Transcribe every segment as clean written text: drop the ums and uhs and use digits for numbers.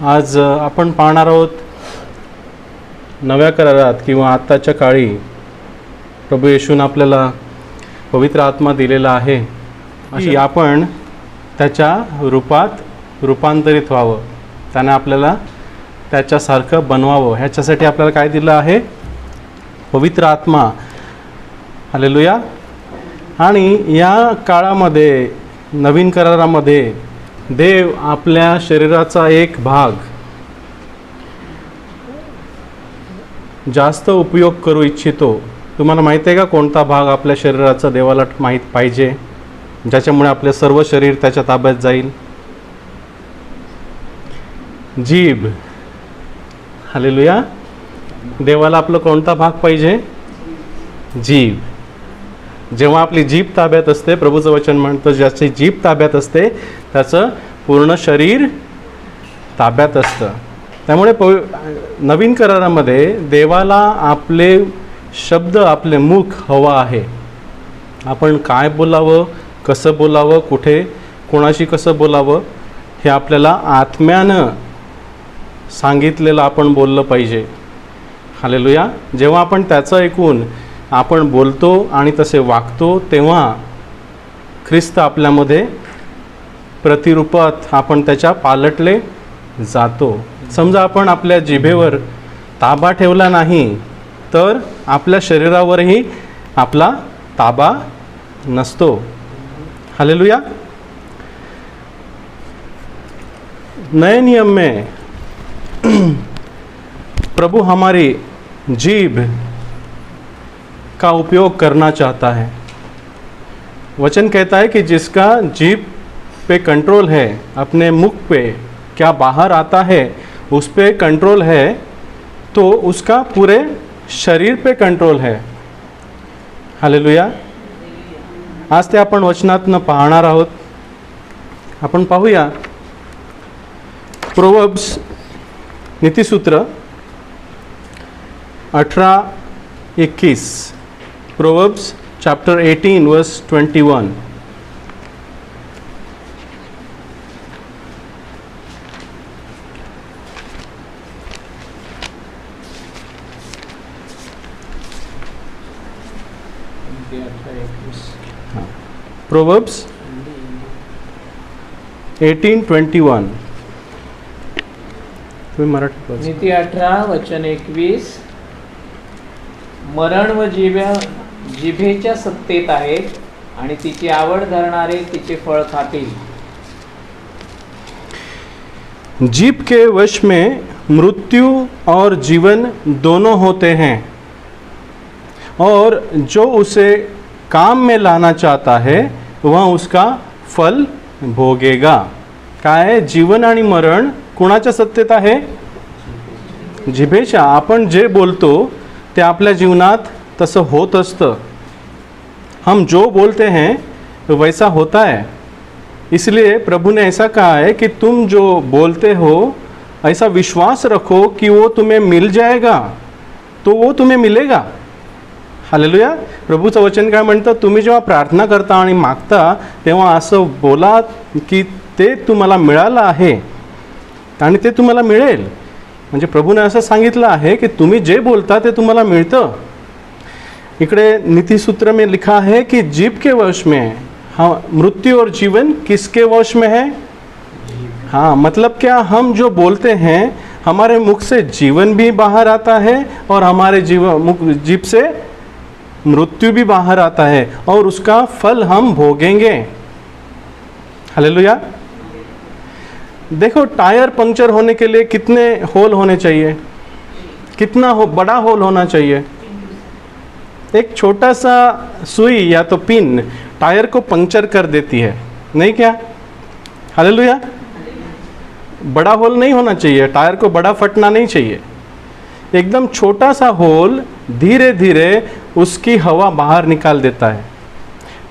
आज आपण पाहणार आहोत नव्या करारात किंवा आत्ताच्या काळी प्रभू येशूने आपल्याला पवित्र आत्मा दिलेला आहे की आपण त्याच्या रूपात रूपांतरित व्हावं, त्याने आपल्याला त्याच्यासारखं बनवावं. ह्याच्यासाठी आपल्याला काय दिलं आहे? पवित्र आत्मा. हालेलुया. आणि या काळामध्ये नवीन करारामध्ये देव आपल्या शरीराचा एक भाग जास्त उपयोग करू इच्छितो. तुम्हाला माहिती आहे का कोणता भाग आपल्या शरीराचा देवाला माहीत पाहिजे, ज्याच्यामुळे आपले सर्व शरीर त्याच्या ताब्यात जाईल? जीभ. हालेलुया. देवाला आपलं कोणता भाग पाहिजे? जीभ. जेव्हा आपली जीभ ताब्यात असते, प्रभूचं वचन म्हणतं ज्याची जीभ ताब्यात असते त्याचं पूर्ण शरीर ताब्यात असतं. त्यामुळे नवीन करारामध्ये देवाला आपले शब्द, आपले मुख हवं आहे. आपण काय बोलावं, कसं बोलावं, कुठे कोणाशी कसं बोलावं हे आपल्याला आत्म्यानं सांगितलेलं आपण बोललं पाहिजे. हालेलुया. जेव्हा आपण त्याचं ऐकून आपण बोलतो आणि तसे वागतो तेव्हा ख्रिस्त आपल्यामध्ये प्रतिरूपात आपण त्याच्या पालटले जातो. समजा आपण आपल्या जिभेवर ताबा ठेवला नाही तर आपल्या शरीरावरही आपला ताबा नसतो. हालेलुया. नए नियम में प्रभु हमारी जीभ का उपयोग करना चाहता है. वचन कहता है कि जिसका जीभ पे कंट्रोल है, अपने मुख पे क्या बाहर आता है उस पे कंट्रोल है, तो उसका पूरे शरीर पे कंट्रोल है. हालेलुया. आज ते आपण वचनातनं पाहणार आहोत. आपण पाहूया प्रोवर्ब्स नीतिसूत्र 18:21. Proverbs chapter 18 verse 21. प्रोवर्ब्स 18:21. तुम्ही मराठी नीती 18 वचन 21. मरण व जिभेच्या सत्तेत आहेत आणि तिची आवड धरणारे तिचे फळ खातील. जीभ के वश में मृत्यु और जीवन दोनों होते हैं, और जो उसे काम में लाना चाहता है वह उसका फल भोगेगा. काय? जीवन आणि मरण कुणाच्या सत्तेत आहे? जिभेच्या. आपण जे बोलतो ते आपल्या जीवनात तसं होत असतं. हम जो बोलते हैं वैसा होता है. इसलिए प्रभु ने ऐसा कहा है कि तुम जो बोलते हो ऐसा विश्वास रखो कि वो तुम्हें मिल जाएगा, तो वो तुम्हें मिलेगा. हालेलुया. प्रभूचं वचन काय म्हणतं? तुम्ही जेव्हा प्रार्थना करता आणि मागता तेव्हा असं बोला की ते तुम्हाला मिळालं आहे आणि ते तुम्हाला मिळेल. म्हणजे प्रभूने असं सांगितलं आहे की तुम्ही जे बोलता ते तुम्हाला मिळतं. इकडे नीतिसूत्र में लिखा है कि जीभ के वश में, हाँ, मृत्यु और जीवन किसके वश में है? हाँ, मतलब क्या? हम जो बोलते हैं हमारे मुख से जीवन भी बाहर आता है और हमारे जीभ से मृत्यु भी बाहर आता है, और उसका फल हम भोगेंगे. हालेलुया. देखो, टायर पंक्चर होने के लिए कितने होल होने चाहिए? कितना बड़ा होल होना चाहिए? एक छोटा सा सुई या तो पिन टायर को पंक्चर कर देती है, नहीं क्या? हालेलुया. बड़ा होल नहीं होना चाहिए, टायर को बड़ा फटना नहीं चाहिए. एकदम छोटा सा होल धीरे धीरे उसकी हवा बाहर निकाल देता है.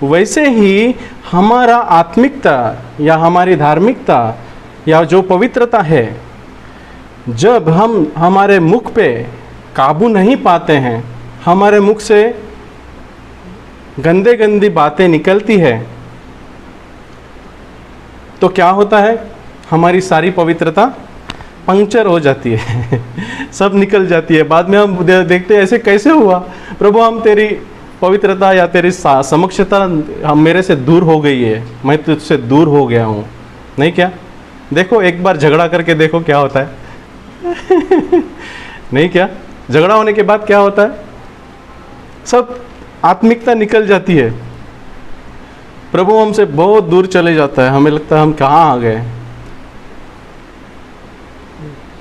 वैसे ही हमारा आत्मिकता या हमारी धार्मिकता या जो पवित्रता है, जब हम हमारे मुख पे काबू नहीं पाते हैं, हमारे मुख से गंदे गंदी बातें निकलती है, तो क्या होता है? हमारी सारी पवित्रता पंक्चर हो जाती है सब निकल जाती है। बाद में हम देखते हैं ऐसे कैसे हुआ प्रभु, हम तेरी पवित्रता या तेरी समक्षता हम मेरे से दूर हो गई है, मैं तुझसे दूर हो गया हूँ। नहीं क्या? देखो एक बार झगड़ा करके देखो क्या होता है नहीं क्या? झगड़ा होने के बाद क्या होता है? सब आत्मिकता निकल जाती है। प्रभु हमसे बहुत दूर चले जाता है, हमें लगता है हम कहाँ आ गए।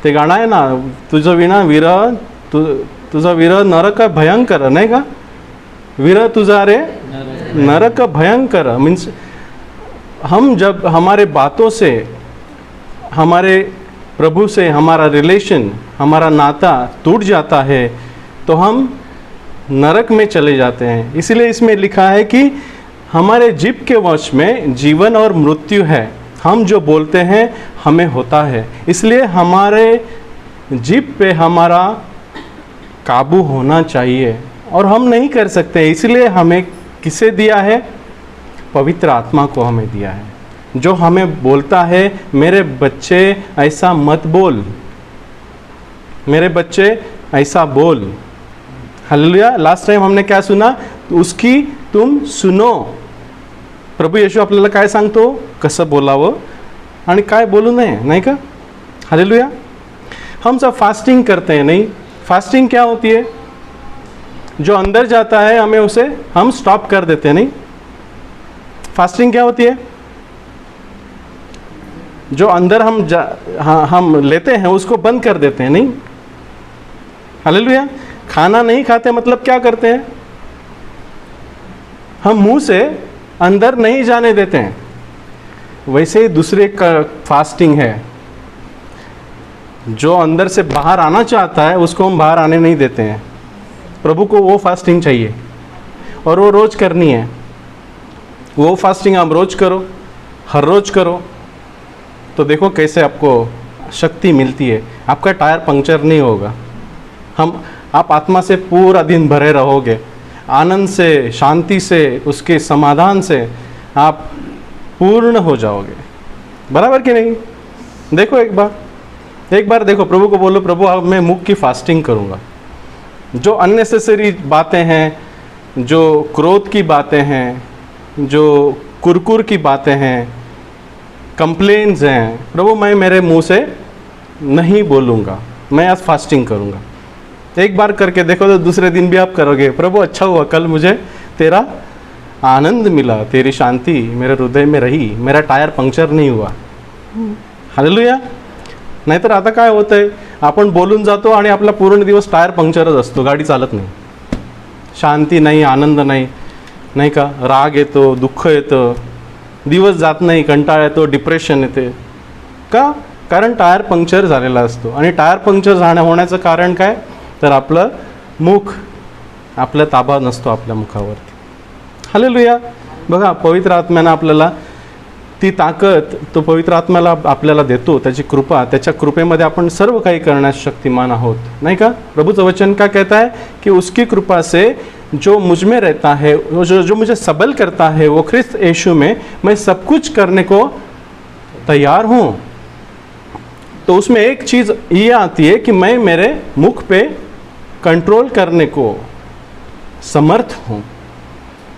ते गाणं आहे ना, तुझं विना विरह तुझा विरह नरक भयंकर, नाही का? विरह तुझा रे नरक भयंकर। मीन्स हम जब हमारे बातों से, हमारे प्रभु से हमारा रिलेशन, हमारा नाता टूट जाता है तो हम नरक में चले जाते हैं। इसलिए इसमें लिखा है कि हमारे जीभ के वश में जीवन और मृत्यु है, हम जो बोलते हैं हमें होता है। इसलिए हमारे जीभ पे हमारा काबू होना चाहिए और हम नहीं कर सकते। इसलिए हमें किसे दिया है? पवित्र आत्मा को हमें दिया है, जो हमें बोलता है मेरे बच्चे ऐसा मत बोल, मेरे बच्चे ऐसा बोल। हालेलुया। लास्ट टाइम हमने क्या सुना? उसकी तुम सुनो। प्रभू येशू आपल्याला काय सांगतो? कसं बोलावं आणि काय बोलू नये, नाही का? हालेलुया। हम सब फास्टिंग करते हैं, नहीं? फास्टिंग क्या होती है? जो अंदर जाता है हमें उसे हम स्टॉप कर देते हैं, नहीं? फास्टिंग क्या होती है? जो अंदर हम लेते हैं उसको बंद कर देते हैं, नहीं? हालेलुया। खाना नहीं खाते मतलब क्या करते हैं? हम मुंह से अंदर नहीं जाने देते हैं। वैसे ही दूसरे का फास्टिंग है, जो अंदर से बाहर आना चाहता है उसको हम बाहर आने नहीं देते हैं। प्रभु को वो फास्टिंग चाहिए और वो रोज करनी है। वो फास्टिंग आप रोज करो, हर रोज करो, तो देखो कैसे आपको शक्ति मिलती है। आपका टायर पंक्चर नहीं होगा। आप आत्मा से पूरा दिन भरे रहोगे, आनंद से, शांति से, उसके समाधान से आप पूर्ण हो जाओगे। बराबर कि नहीं? देखो एक बार देखो, प्रभु को बोलो, प्रभु अब मैं मुख की फास्टिंग करूँगा। जो अननेसेसरी बातें हैं, जो क्रोध की बातें हैं, जो कुरकुर की बातें हैं, कंप्लेंट्स हैं, प्रभु मैं मेरे मुंह से नहीं बोलूँगा, मैं आज फास्टिंग करूँगा। एक बार करके देखो तो दूसरे दिन भी आप करोगे, प्रभु अच्छा हुआ, कल मुझे तेरा आनंद मिला, तेरी शांति मेरे हृदय में रही, मेरा टायर पंक्चर नहीं हुआ। हालेलुया। नाहीतर आता काय होतं आहे, आपण बोलून जातो आणि आपला पूर्ण दिवस टायर पंक्चरच असतो, गाडी चालत नाही, शांती नाही, आनंद नाही, नाही का? राग येतो, दुःख येतं, दिवस जात नाही, कंटाळा येतो, डिप्रेशन येते। का? कारण टायर पंक्चर झालेला असतो। आणि टायर पंक्चर होण्याचं कारण काय? तर आपलं मुख, आपला ताबा नसतो आपल्या मुखावरती। हालेलुया। बघा, पवित्र आत्म्यानं आपल्याला ती ताकद, तो पवित्र आत्म्याला आपल्याला देतो, त्याची कृपा, त्याच्या कृपेमध्ये आपण सर्व काही करण्यास शक्तिमान आहोत, नाही का? प्रभुचं वचन क्या कहता है कि उसकी कृपा से जो मुझ में रहता है, जो मुझे सबल करता है, वो ख्रिस्त यीशु में मैं सब कुछ करने को तैयार हूँ। तो उसमें एक चीज़ ये आती है कि मैं मेरे मुख पे कंट्रोल करने को समर्थ हूँ।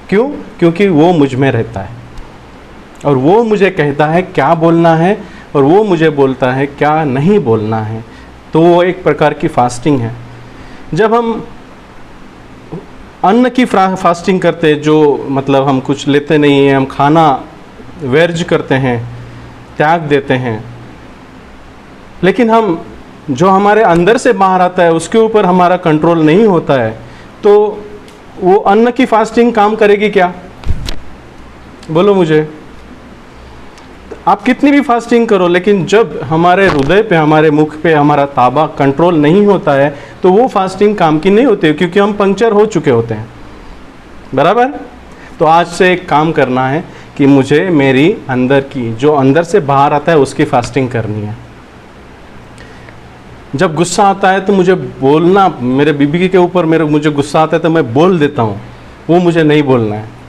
क्यों? क्योंकि वो मुझ में रहता है और वो मुझे कहता है क्या बोलना है और वो मुझे बोलता है क्या नहीं बोलना है। तो वो एक प्रकार की फास्टिंग है। जब हम अन्न की फास्टिंग करते हैं, जो मतलब हम कुछ लेते नहीं हैं, हम खाना वर्ज करते हैं, त्याग देते हैं, लेकिन हम जो हमारे अंदर से बाहर आता है उसके ऊपर हमारा कंट्रोल नहीं होता है, तो वो अन्न की फास्टिंग काम करेगी क्या? बोलो मुझे। आप कितनी भी फास्टिंग करो, लेकिन जब हमारे हृदय पे, हमारे मुख पे हमारा ताबा, कंट्रोल नहीं होता है, तो वो फास्टिंग काम की नहीं होती, क्योंकि हम पंक्चर हो चुके होते हैं। बराबर? तो आज से एक काम करना है कि मुझे मेरी अंदर की, जो अंदर से बाहर आता है, उसकी फास्टिंग करनी है। जब गुस्सा आता है तो मुझे बोलना, मेरे बीबी के ऊपर मुझे गुस्सा आता है तो मैं बोल देता हूँ, वो मुझे नहीं बोलना है।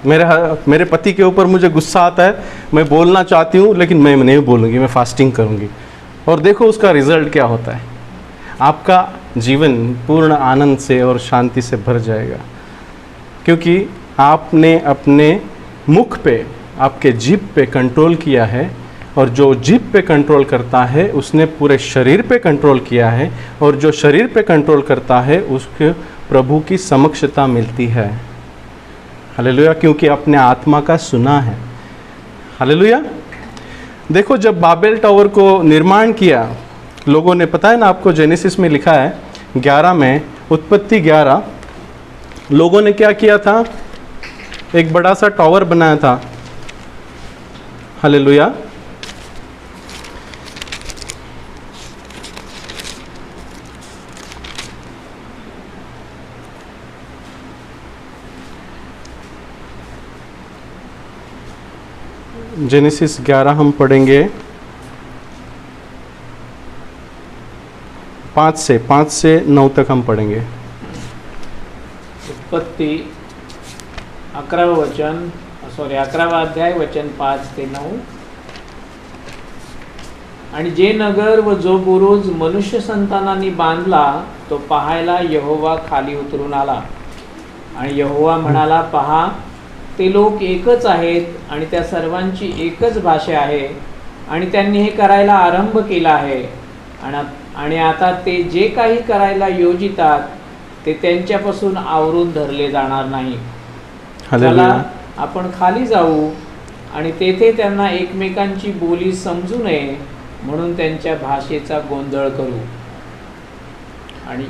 मेरे पति के ऊपर मुझे गुस्सा आता है, मैं बोलना चाहती हूँ लेकिन मैं नहीं बोलूँगी, मैं फास्टिंग करूँगी। और देखो उसका रिजल्ट क्या होता है। आपका जीवन पूर्ण आनंद से और शांति से भर जाएगा, क्योंकि आपने अपने मुख पे, आपके जीभ पे कंट्रोल किया है, और जो जीभ पे कंट्रोल करता है उसने पूरे शरीर पे कंट्रोल किया है, और जो शरीर पे कंट्रोल करता है उसको प्रभु की समक्षता मिलती है। हालेलुया, क्योंकि अपने आत्मा का सुना है। हालेलुया। देखो जब बाबेल टावर को निर्माण किया लोगों ने, पता है ना आपको, जेनेसिस में लिखा है 11 में, उत्पत्ति 11, लोगों ने क्या किया था, एक बड़ा सा टावर बनाया था। हालेलुया। जेनेसिस 11 हम पढ़ेंगे 5 से 9 तक हम पढ़ेंगे। उत्पत्ती 11 अध्याय वचन 5 ते 9। आणि जे नगर व जो बुरुज मनुष्य संतानांनी बांधला तो पाहायला यहोवा खाली उतरून आला, आणि यहोवा म्हणाला, पहा ते लोक एकच आहेत आणि त्या सर्वांची एकच भाषा आहे, आणि त्यांनी हे करायला आरंभ केला आहे, आणि आता ते जे काही करायला योजितात ते त्यांच्यापासून आवरून धरले जाणार नाही। चला आपण खाली जाऊ आणि तेथे त्यांना एकमेकांची बोली समजू नये म्हणून त्यांच्या भाषेचा गोंधळ करू। आणि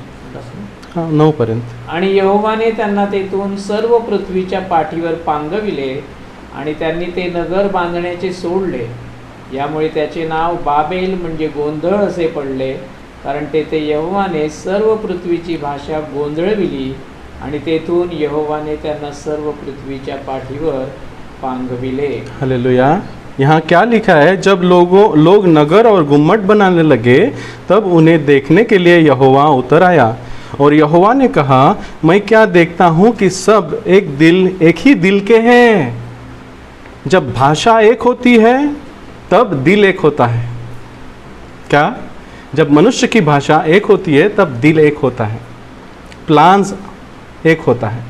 9 पर्यंत, आणि यहोवाने त्यांना तेथून सर्व पृथ्वीच्या पाठीवर पांगविले, आणि त्यांनी ते नगर बांधण्याचे सोडले। यामुळे त्याचे नाव बाबेल म्हणजे गोंधळ असे पडले, कारण तेथे यहोवाने सर्व पृथ्वीची भाषा गोंधळविली, आणि तेथून यहोवाने त्यांना सर्व पृथ्वीच्या पाठीवर पांगविले। हालेलुया। यहाँ क्या लिखा है, जब लोग नगर और गुम्मट बनाने लगे तब उन्हें देखने के लिए यहोवा उतर आया, और यहोवा ने कहा, मैं क्या देखता हूँ कि सब एक ही दिल के हैं। जब भाषा एक होती है तब दिल एक होता है। क्या? जब मनुष्य की भाषा एक होती है तब दिल एक होता है, प्लान्स एक होता है।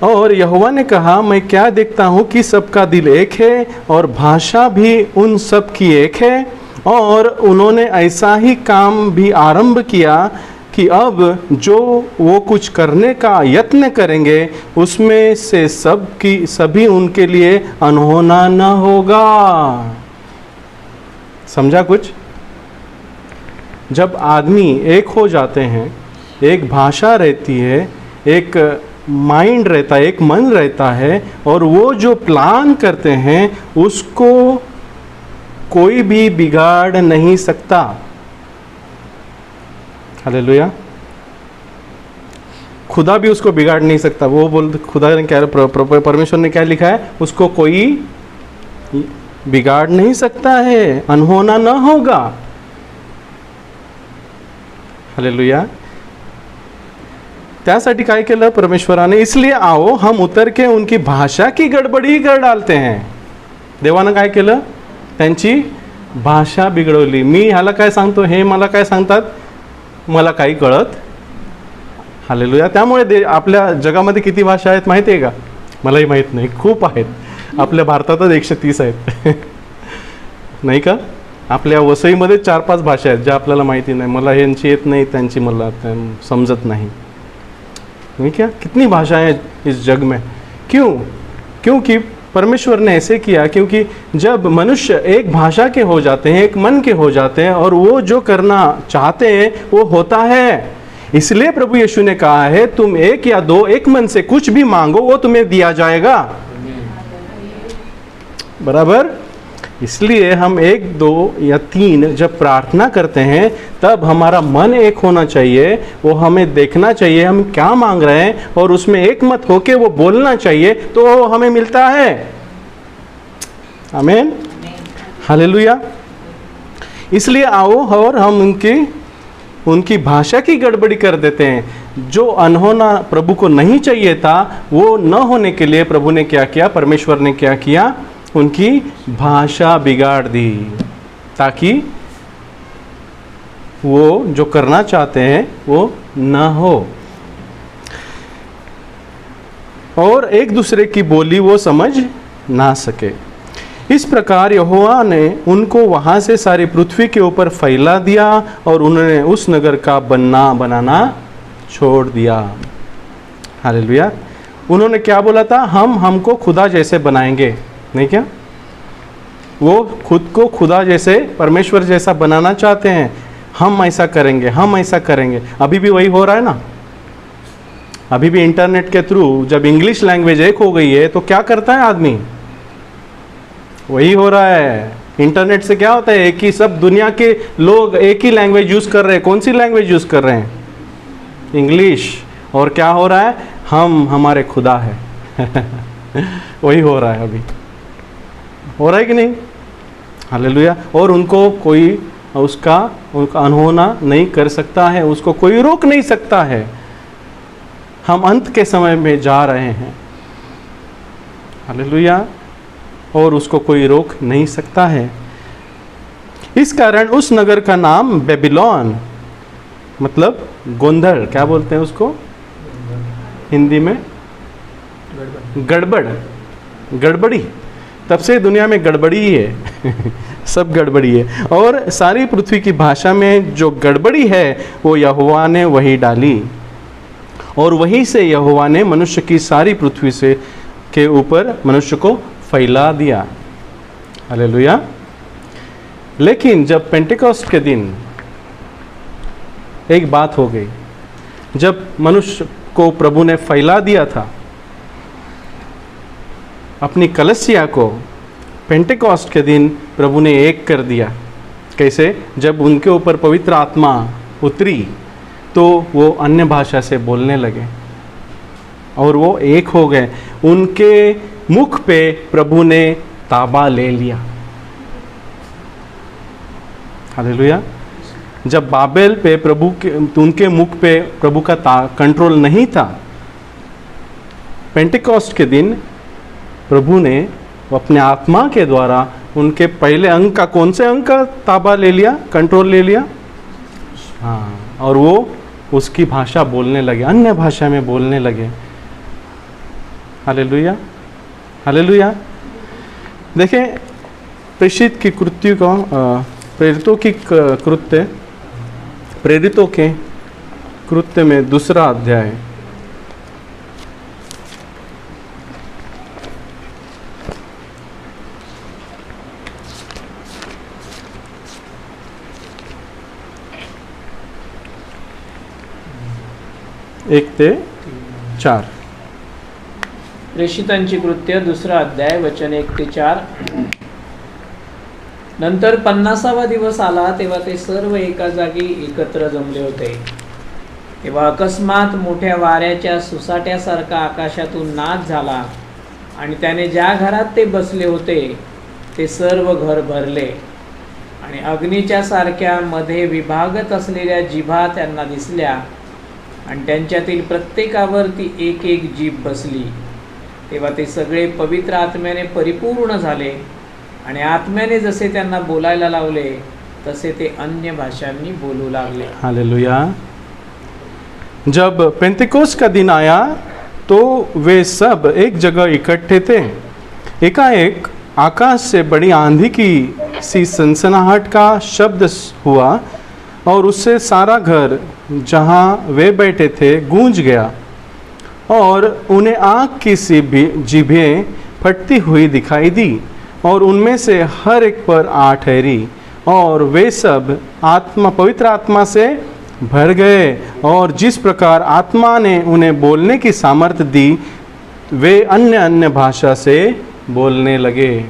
और यहोवा ने कहा, मैं क्या देखता हूँ कि सबका दिल एक है और भाषा भी उन सब की एक है, और उन्होंने ऐसा ही काम भी आरंभ किया कि अब जो वो कुछ करने का यत्न करेंगे उसमें से सभी उनके लिए अनहोना न होगा। समझा कुछ? जब आदमी एक हो जाते हैं, एक भाषा रहती है, एक माइंड रहता है, एक मन रहता है, और वो जो प्लान करते हैं उसको कोई भी बिगाड़ नहीं सकता। हालेलुया। खुदा भी उसको बिगाड़ नहीं सकता। वो बोलते, खुदा ने क्या, परमेश्वर ने क्या लिखा है, उसको कोई बिगाड़ नहीं सकता है, अनहोना ना होगा। हालेलुया। त्यासाठी काय केलं परमेश्वराने, इसलिए आओ हम उतर के उनकी भाषा की गडबडी कर डालते हैं। देवानं काय केलं, त्यांची भाषा बिघडवली। मी ह्याला काय सांगतो, हे मला काय सांगतात, मला काही कळत। हालेलुया। त्यामुळे आपल्या जगामध्ये किती भाषा आहेत माहिती आहे का? मलाही माहीत नाही, खूप आहेत। आपल्या भारतातच 130 आहेत नाही का? आपल्या वसईमध्ये 4-5 भाषा आहेत ज्या आपल्याला माहिती नाही। मला ह्यांची येत नाही, त्यांची मला समजत नाही, नहीं क्या? कितनी भाषाएं हैं इस जग में। क्यों? क्योंकि परमेश्वर ने ऐसे किया, क्योंकि जब मनुष्य एक भाषा के हो जाते हैं, एक मन के हो जाते हैं, और वो जो करना चाहते हैं वो होता है। इसलिए प्रभु यीशु ने कहा है, तुम 1 या 2 एक मन से कुछ भी मांगो वो तुम्हें दिया जाएगा। बराबर? इसलिए हम 1, 2 या 3 जब प्रार्थना करते हैं तब हमारा मन एक होना चाहिए। वो हमें देखना चाहिए हम क्या मांग रहे हैं, और उसमें एक मत होके वो बोलना चाहिए, तो हमें मिलता है। आमीन, हालेलुया। इसलिए आओ और हम उनकी भाषा की गड़बड़ी कर देते हैं। जो अनहोना प्रभु को नहीं चाहिए था वो न होने के लिए प्रभु ने क्या किया, परमेश्वर ने क्या किया, उनकी भाषा बिगाड़ दी। ताकि वो जो करना चाहते हैं वो ना हो, और एक दूसरे की बोली वो समझ ना सके। इस प्रकार यहोवा ने उनको वहाँ से सारी पृथ्वी के ऊपर फैला दिया और उन्होंने उस नगर का बनाना छोड़ दिया। हालेलुया। उन्होंने क्या बोला था? हमको खुदा जैसे बनाएंगे, नहीं क्या? वो खुद को खुदा जैसे, परमेश्वर जैसा बनाना चाहते हैं। हम ऐसा करेंगे, हम ऐसा करेंगे। अभी भी वही हो रहा है ना। अभी भी इंटरनेट के थ्रू जब इंग्लिश लैंग्वेज एक हो गई है तो क्या करता है आदमी? वही हो रहा है। इंटरनेट से क्या होता है? एक ही, सब दुनिया के लोग एक ही लैंग्वेज यूज कर रहे हैं। कौन सी लैंग्वेज यूज कर रहे हैं? इंग्लिश। और क्या हो रहा है? हमारे खुदा है। वही हो रहा है, अभी हो रहा है कि नहीं? हालेलुया। और उनको कोई उसका अनहोना नहीं कर सकता है, उसको कोई रोक नहीं सकता है। हम अंत के समय में जा रहे हैं। हालेलुया। और उसको कोई रोक नहीं सकता है। इस कारण उस नगर का नाम बेबीलोन, मतलब गोंधल, क्या बोलते हैं उसको हिंदी में? गड़बड़ी। तब से दुनिया में गड़बड़ी ही है। सब गड़बड़ी है। और सारी पृथ्वी की भाषा में जो गड़बड़ी है वो यहोवा ने वही डाली, और वहीं से यहोवा ने मनुष्य की सारी पृथ्वी से के ऊपर मनुष्य को फैला दिया। हालेलुया। लेकिन जब पेंटेकोस्ट के दिन एक बात हो गई, जब मनुष्य को प्रभु ने फैला दिया था, अपनी कलीसिया को पेंटेकोस्ट के दिन प्रभु ने एक कर दिया। कैसे? जब उनके ऊपर पवित्र आत्मा उतरी तो वो अन्य भाषा से बोलने लगे और वो एक हो गए। उनके मुख पे प्रभु ने ताबा ले लिया। हालेलुया। जब बाबेल पे प्रभु के, उनके मुख पे प्रभु का कंट्रोल नहीं था, पेंटेकोस्ट के दिन प्रभु ने अपने आत्मा के द्वारा उनके पहले अंग का, कौन से अंग का ताबा ले लिया, कंट्रोल ले लिया? हाँ। और वो उसकी भाषा बोलने लगे, अन्य भाषा में बोलने लगे। हालेलुया। हालेलुया। देखें, प्रेषित की कृत्य को, प्रेरितों की कृत्य, प्रेरितों के कृत्य में 2 अध्याय, एक ते 4। प्रेषितांची कृत्य 2 अध्याय वचन 1 ते 4। नंतर 50वा दिवस आला तेव्हा ते सर्व एका जागी एकत्र जमले होते। तेव्हा अकस्मात मोठ्या वाऱ्याच्या सुसाट्यासारखा आकाशातून नाद झाला आणि त्याने ज्या घरात ते बसले होते ते सर्व घर भरले आणि अग्नीच्या सारख्या मध्ये विभागत असलेल्या जिभा त्यांना दिसल्या आणि त्यांच्यातील प्रत्येकावर ती एक एक जीभ बसली। तेव्हा ते सगळे पवित्र आत्म्याने परिपूर्ण झाले आणि आत्म्याने जसे त्यांना बोलायला लावले तसे ते अन्य भाषांनी बोलू लागले। हालेलुया। जब पेंटेकोस्ट का दिन आया तो वे सब एक जगह इकट्ठे थे। एकाएक आकाश से बड़ी आंधी की सी सनसनाहट का शब्द हुआ और उससे सारा घर जहाँ वे बैठे थे गूंज गया और उन्हें आग की सी जीभें फटती हुई दिखाई दी और उनमें से हर एक पर आ ठहरी और वे सब पवित्र आत्मा से भर गए और जिस प्रकार आत्मा ने उन्हें बोलने की सामर्थ्य दी वे अन्य अन्य भाषा से बोलने लगे।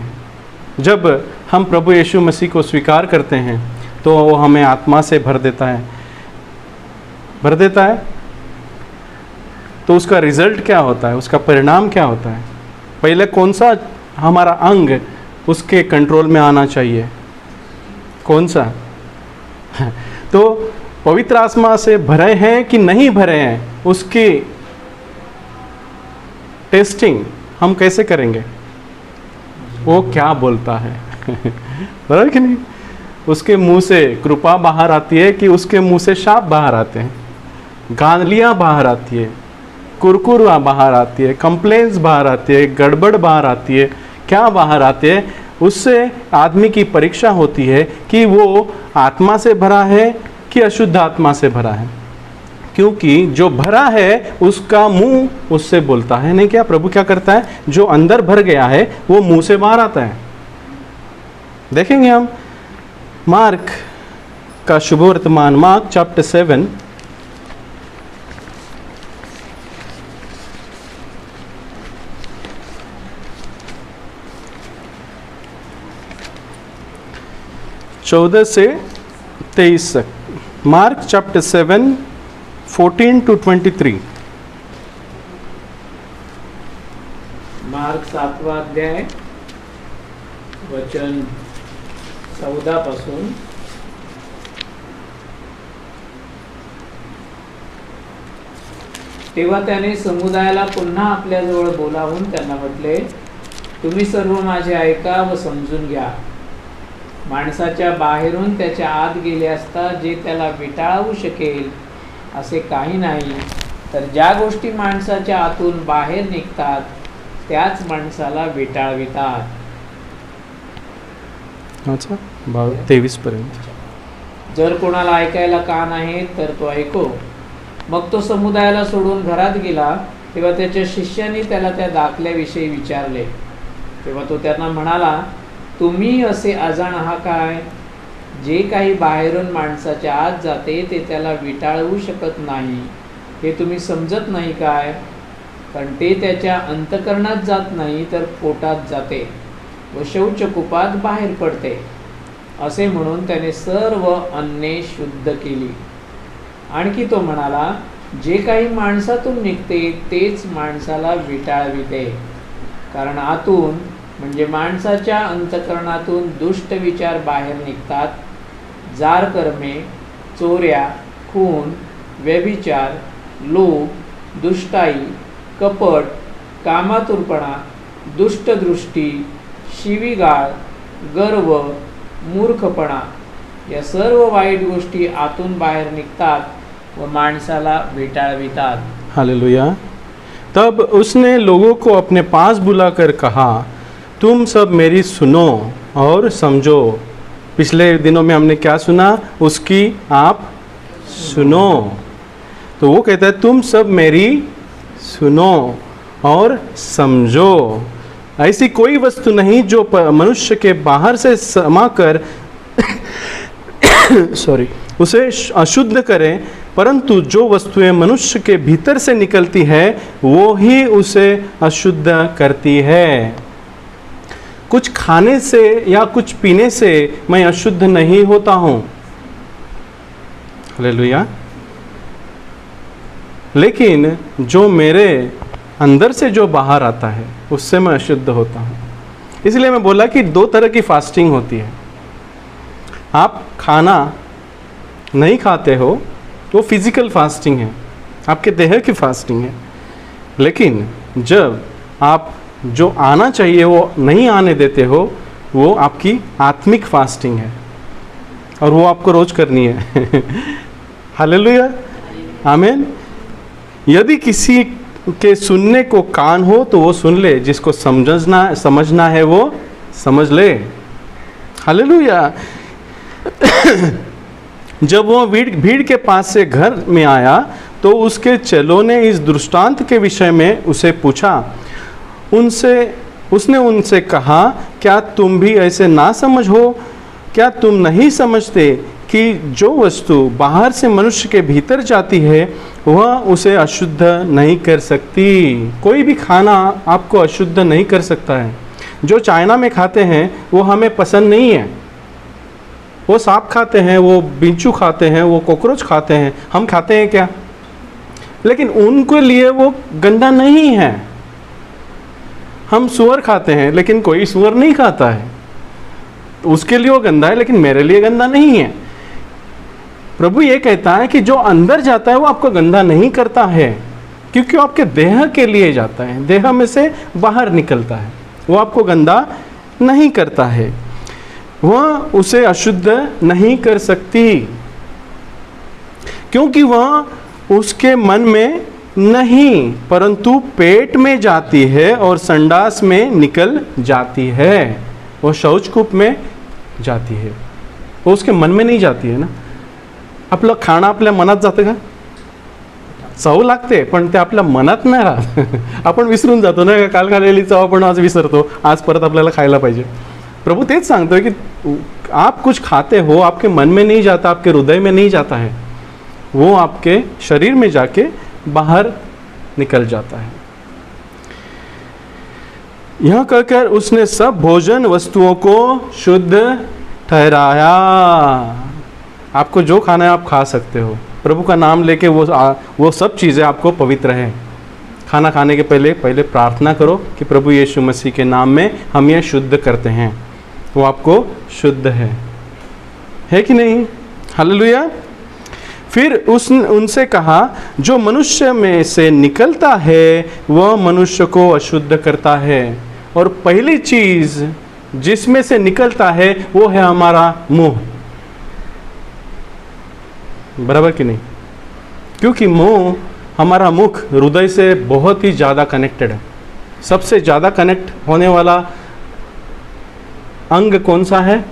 जब हम प्रभु यीशु मसीह को स्वीकार करते हैं तो वो हमें आत्मा से भर देता है। तो उसका रिजल्ट क्या होता है, उसका परिणाम क्या होता है? पहले कौन सा हमारा अंग उसके कंट्रोल में आना चाहिए? कौन सा? तो पवित्र आत्मा से भरे हैं कि नहीं भरे हैं, उसकी टेस्टिंग हम कैसे करेंगे? वो क्या बोलता है? बराबर कि नहीं? उसके मुंह से कृपा बाहर आती है कि उसके मुंह से शाप बाहर आते हैं, गालियाँ बाहर आती है, कुरकुरा बाहर आती है, कंप्लेंट्स बाहर आती है, गड़बड़ बाहर आती है। क्या बाहर आते हैं? उससे आदमी की परीक्षा होती है कि वो आत्मा से भरा है कि अशुद्ध आत्मा से भरा है, क्योंकि जो भरा है उसका मुंह उससे बोलता है। नहीं क्या प्रभु क्या करता है? जो अंदर भर गया है वो मुंह से बाहर आता है। देखेंगे हम मार्क का शुभ वर्तमान, मार्क चैप्टर 7 14 से 23 तक। Mark chapter 7 14 to 23। मार्क 7वा अध्याय वचन 14 पासून तेव्हा त्याने समुदायाला पुन्हा आपल्याजवळ बोलावून त्यांना म्हटले, तुम्ही सर्व माझे ऐका व समजून घ्या। माणसाच्या बाहेरून त्याच्या आत गेले असता जे त्याला विटाळू शकेल असे काही नाही, तर ज्या गोष्टी माणसाच्या आतून बाहेर निघतात त्याच माणसाला विटाळवितात। अच्छा 23 पर्यंत। जर कोणाला ऐकायला कान आहे तर तो ऐको। मग तो समुदायाला सोडून घरात गेला। तेव्हा त्याच्या शिष्यांनी त्याला त्या दाखल्याविषयी विचारले। तेव्हा तो त्यांना म्हणाला, तुम्ही असे अजाण आहात काय? जे काही बाहेरून माणसाच्या आत जाते ते त्याला विटाळवू शकत नाही, हे तुम्ही समजत नाही काय? कारण ते त्याच्या अंतःकरणात जात नाही तर पोटात जाते व शौचकूपात बाहेर पडते। असे म्हणून त्याने सर्व अन्ने शुद्ध केली। आणखी तो म्हणाला, जे काही माणसातून निघते तेच माणसाला विटाळविते। कारण आतून म्हणजे माणसाच्या अंतःकरणातून दुष्ट विचार बाहेर निघतात, जार कर्मे, चोऱ्या, खून, व्यभिचार, लोभ, दुष्टाई, कपट, कामातुरपणा, दुष्टदृष्टी, शिवीगाळ, गर्व, मूर्खपणा, या सर्व वाईट गोष्टी आतून बाहेर निघतात व माणसाला विटाळवितात। हालेलुया। तब उसने लोगों को अपने पास बुलाकर कहा, तुम सब मेरी सुनो और समझो। पिछले दिनों में हमने क्या सुना? उसकी आप सुनो। तो वो कहता है तुम सब मेरी सुनो और समझो। ऐसी कोई वस्तु नहीं जो मनुष्य के बाहर से समाकर उसे अशुद्ध करें, परंतु जो वस्तुएं मनुष्य के भीतर से निकलती है वो ही उसे अशुद्ध करती है। कुछ खाने से या कुछ पीने से मैं अशुद्ध नहीं होता हूँ, हालेलुया, लेकिन जो मेरे अंदर से जो बाहर आता है उससे मैं अशुद्ध होता हूँ। इसलिए मैं बोला कि दो तरह की फास्टिंग होती है। आप खाना नहीं खाते हो तो फिजिकल फास्टिंग है, आपके देह की फास्टिंग है। लेकिन जब आप जो आना चाहिए वो नहीं आने देते हो, वो आपकी आत्मिक फास्टिंग है और वो आपको रोज करनी है। हालेलुया, आमीन। यदि किसी के सुनने को कान हो तो वो सुन ले, जिसको समझना है वो समझ ले। हालेलुया। जब वो भीड़ के पास से घर में आया तो उसके चेलों ने इस दृष्टांत के विषय में उसे पूछा। उसने उनसे कहा, क्या तुम भी ऐसे ना समझ हो? क्या तुम नहीं समझते कि जो वस्तु बाहर से मनुष्य के भीतर जाती है वह उसे अशुद्ध नहीं कर सकती? कोई भी खाना आपको अशुद्ध नहीं कर सकता है। जो चाइना में खाते हैं वो हमें पसंद नहीं है। वो सांप खाते हैं, वो बिच्छू खाते हैं, वो कॉकरोच खाते हैं। हम खाते हैं क्या? लेकिन उनके लिए वो गंदा नहीं है। हम सुअर खाते हैं लेकिन कोई सुअर नहीं खाता है, तो उसके लिए वो गंदा है, लेकिन मेरे लिए गंदा नहीं है। प्रभु ये कहता है कि जो अंदर जाता है वो आपको गंदा नहीं करता है, क्योंकि वो आपके देह के लिए जाता है, देह में से बाहर निकलता है, वो आपको गंदा नहीं करता है। वह उसे अशुद्ध नहीं कर सकती, क्योंकि वह उसके मन में नहीं परंतु पेट में जाती है और संडास में निकल जाती है। वो शौचकूप में जाती है, वो उसके मन में नाही जाती है ना. आपलं खाणं आपल्या मनात जातं का? चव लागते पण ते आपल्या मनात नाही राहत. आपण विसरून जातो ना, काल खाल्लेली चव आपण आज विसरतो, आज परत आपल्याला खायला पाहिजे. प्रभु तेच सांगतोय की आप कुछ खाते हो, आपके मन में नहीं जाता, आपके हृदय में नहीं जाता है, वो आपके शरीर में जाके बाहर निकल जाता है. यह कहकर उसने सब भोजन वस्तुओं को शुद्ध ठहराया. आपको जो खाना है आप खा सकते हो, प्रभु का नाम लेके वो सब चीज़ें आपको पवित्र है. खाना खाने के पहले प्रार्थना करो कि प्रभु यीशु मसीह के नाम में हम ये शुद्ध करते हैं, वो आपको शुद्ध है कि नहीं? हालेलुया. फिर उनसे कहा, जो मनुष्य में से निकलता है वह मनुष्य को अशुद्ध करता है. और पहली चीज जिसमें से निकलता है वो है हमारा मुंह. बराबर कि नहीं? क्योंकि मुंह, हमारा मुख हृदय से बहुत ही ज़्यादा कनेक्टेड है. सबसे ज़्यादा कनेक्ट होने वाला अंग कौन सा है?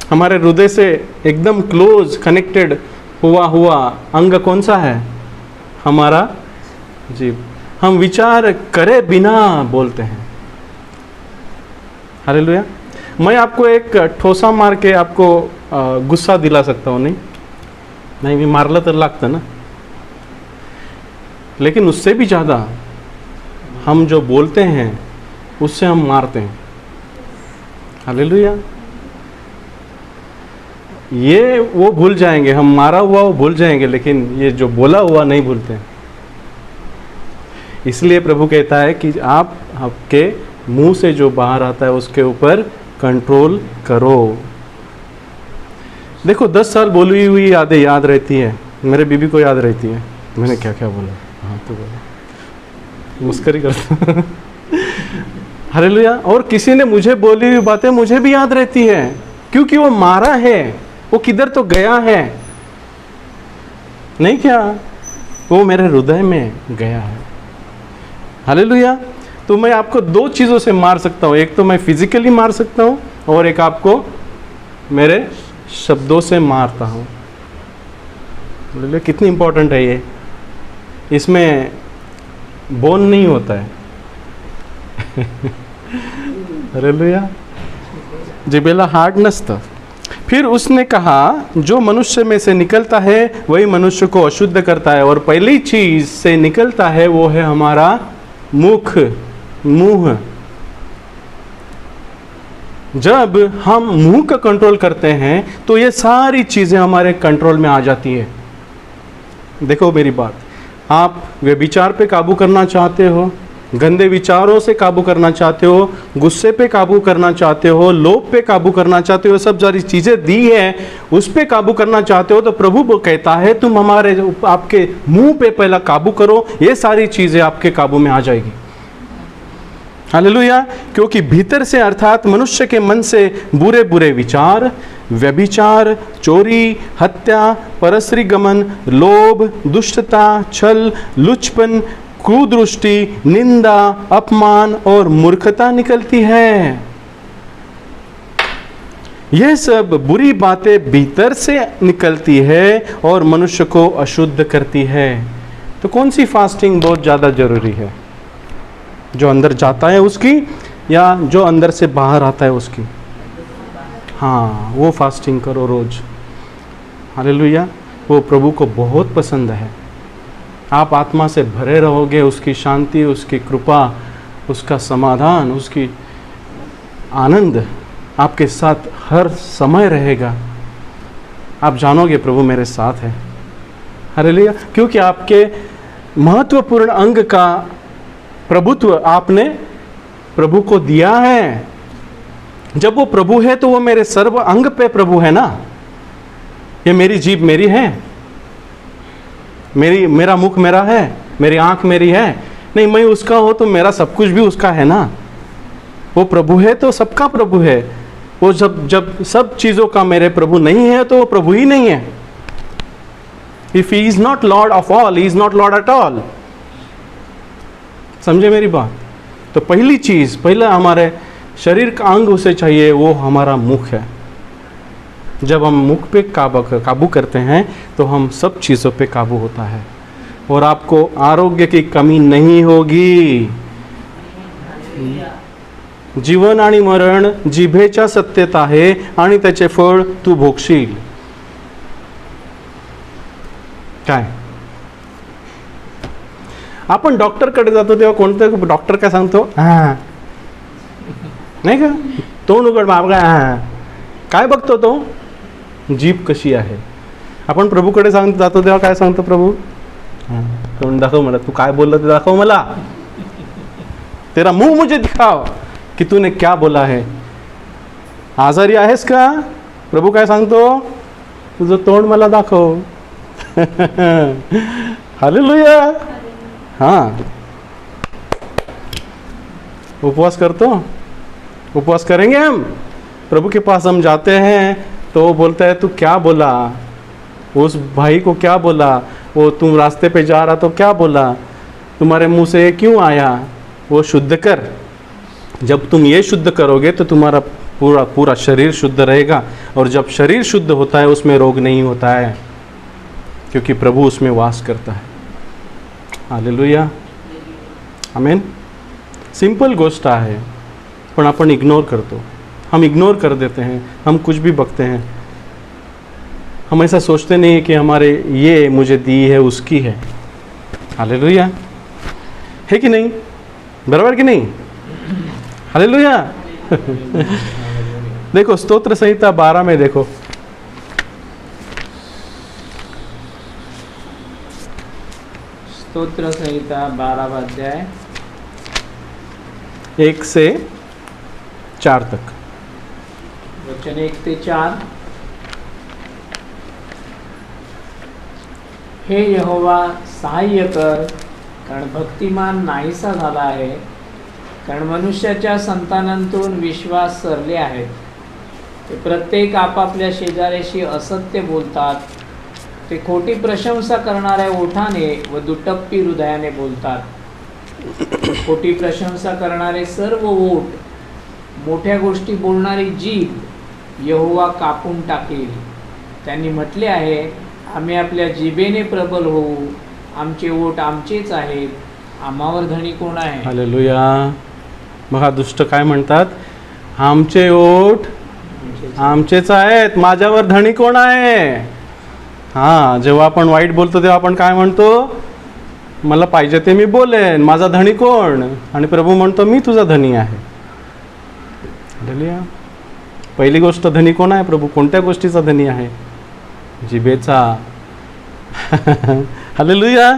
हमारे हृदय से एकदम क्लोज कनेक्टेड हुआ अंग कौन सा है? हमारा जीभ. हम विचार करे बिना बोलते हैं. हालेलुया. मैं आपको एक ठोसा मार के आपको गुस्सा दिला सकता हूँ, नहीं मी मारलं तर लागतं ना, लेकिन उससे भी ज़्यादा हम जो बोलते हैं उससे हम मारते हैं. हालेलुया. ये वो भूल जाएंगे, हम मारा हुआ वो भूल जाएंगे, लेकिन ये जो बोला हुआ नहीं भूलते. इसलिए प्रभु कहता है कि आप आपके मुंह से जो बाहर आता है उसके ऊपर कंट्रोल करो. देखो 10 साल बोली हुई यादें याद रहती है. मेरे बीबी को याद रहती है मैंने क्या क्या बोला. हाँ तो बोला, मुस्करी करता. हालेलुया. और किसी ने मुझे बोली हुई बातें मुझे भी याद रहती है, क्योंकि वो मारा है, वो किधर तो गया है, नहीं क्या, वो मेरे हृदय में गया है. हालेलुया. तो मैं आपको 2 चीज़ों से मार सकता हूँ. एक तो मैं फिजिकली मार सकता हूँ और एक आपको मेरे शब्दों से मारता हूँ. हालेलुया. कितनी इंपॉर्टेंट है ये. इसमें बोन नहीं होता है. हालेलुया. जिबेला हार्ड नसतं. फिर उसने कहा, जो मनुष्य में से निकलता है वही मनुष्य को अशुद्ध करता है. और पहली चीज से निकलता है वो है हमारा मुंह. जब हम मुंह का कंट्रोल करते हैं तो ये सारी चीजें हमारे कंट्रोल में आ जाती है. देखो मेरी बात, आप व्यभिचार पे काबू करना चाहते हो, गंदे विचारों से काबू करना चाहते हो, गुस्से पे काबू करना चाहते हो, लोभ पे काबू करना चाहते हो, सब सारी चीज़ें दी है उस पे काबू करना चाहते हो, तो प्रभु कहता है तुम हमारे आपके मुंह पे पहला काबू करो, ये सारी चीज़ें आपके काबू में आ जाएगी. हालेलुया. क्योंकि भीतर से अर्थात मनुष्य के मन से बुरे बुरे विचार, व्यभिचार, चोरी, हत्या, परस्त्री गमन, लोभ, दुष्टता, छल, लुचपन, कुदृष्टि, निंदा, अपमान और मूर्खता निकलती है. यह सब बुरी बातें भीतर से निकलती है और मनुष्य को अशुद्ध करती है. तो कौन सी फास्टिंग बहुत ज़्यादा जरूरी है? जो अंदर जाता है उसकी, या जो अंदर से बाहर आता है उसकी? हाँ, वो फास्टिंग करो रोज. हालेलुया. वो प्रभु को बहुत पसंद है. आप आत्मा से भरे रहोगे, उसकी शांति, उसकी कृपा, उसका समाधान, उसकी आनंद आपके साथ हर समय रहेगा. आप जानोगे प्रभु मेरे साथ है. हालेलुया. क्योंकि आपके महत्वपूर्ण अंग का प्रभुत्व आपने प्रभु को दिया है. जब वो प्रभु है तो वो मेरे सर्व अंग पे प्रभु है ना. ये मेरी जीभ मेरी है, मेरा मुख मेरा है, मेरी आंख मेरी है. नहीं, मैं उसका हो तो मेरा सब कुछ भी उसका है ना. वो प्रभु है तो सबका प्रभु है. वो जब जब सब चीज़ों का मेरे प्रभु नहीं है तो वो प्रभु ही नहीं है। If he is not Lord of all, he is not Lord at all. समझे मेरी बात? तो पहली चीज, पहला हमारे शरीर का अंग उसे चाहिए, वो हमारा मुख है। जब हम मुख पे काबू करते हैं तो हम सब चीज़ों पे काबू होता है और आपको आरोग्य की कमी नहीं होगी। जीवन आणि मरण जिभेच्या सत्तेत आहे आणि त्याचे फळ तू भोगशील। काय आपण डॉक्टरकडे जातो तेव्हा कोणतं डॉक्टर काय सांगतो? हां, नाही का? तोंड उघड बाबा, हां, काय बघतो तो? जीभ कशी आहे। आपण प्रभूकडे जातो तेव्हा काय सांगतो प्रभू? हां, तोंड दाखव मला, तू काय बोलला ते दाखव मला, तेरा मुंह मुझे दिखाओ कि तूने क्या बोला है। आजारी आहेस का? प्रभू काय सांगतो? तुझं तोंड मला दाखव। हालेलुया। हाँ, उपवास करतो, उपवास करेंगे हम, प्रभु के पास हम जाते हैं तो वो बोलता है तू क्या बोला, उस भाई को क्या बोला, वो तुम रास्ते पे जा रहा तो क्या बोला, तुम्हारे मुंह से ये क्यों आया, वो शुद्ध कर। जब तुम ये शुद्ध करोगे तो तुम्हारा पूरा पूरा शरीर शुद्ध रहेगा, और जब शरीर शुद्ध होता है उसमें रोग नहीं होता है, क्योंकि प्रभु उसमें वास करता है। हालेलुया, आमेन। सिंपल गोष्ट आहे, पण आपण इग्नोर करतो, हम इग्नोर कर देते हैं, हम कुछ भी बकते हैं। हम ऐसा सोचते नहीं है कि हमारे ये मुझे दी है उसकी है। हालेलुया, है कि नहीं? बराबर कि नहीं? हालेलुया। देखो स्तोत्र संहिता 12 में देखो, स्तोत्र संहिता 12 अध्याय 1 से 4 तक, वचन 1 ते 4। हे यहोवा सहाय्य कर, कारण भक्तिमान नाहीसा झाला आहे, कारण मनुष्याच्या संतानांतून विश्वास सरले आहेत। ते प्रत्येक आपापल्या शेजाऱ्याशी असत्य बोलतात, ते खोटी प्रशंसा करणाऱ्या ओठाने व दुटप्पी हृदयाने बोलतात। खोटी प्रशंसा करणारे सर्व ओठ, मोठ्या गोष्टी बोलणारी जीभ यहोवा कापून टाकेल। त्यांनी म्हटले आहे, आम्ही आपल्या जिभेने प्रबल होऊ, आमचे ओठ आमचेच आहेत, आम्हावर धणी कोण आहे। हालेलुया। बघा दुष्ट काय म्हणतात? आमचे ओठ आमचेच आहेत, माझ्यावर धणी कोण आहे। हां, जेव्हा आपण वाईट बोलतो तेव्हा आपण काय म्हणतो? मला पाहिजे ते मी बोलेन, माझा धणी कोण? आणि प्रभू म्हणतो मी तुझा धनी आहे। हालेलुया। पहिली गोष्ट, धनी कोण आहे? प्रभू कोणत्या गोष्टीचा धनी आहे? जिभेचा। हालेलुया।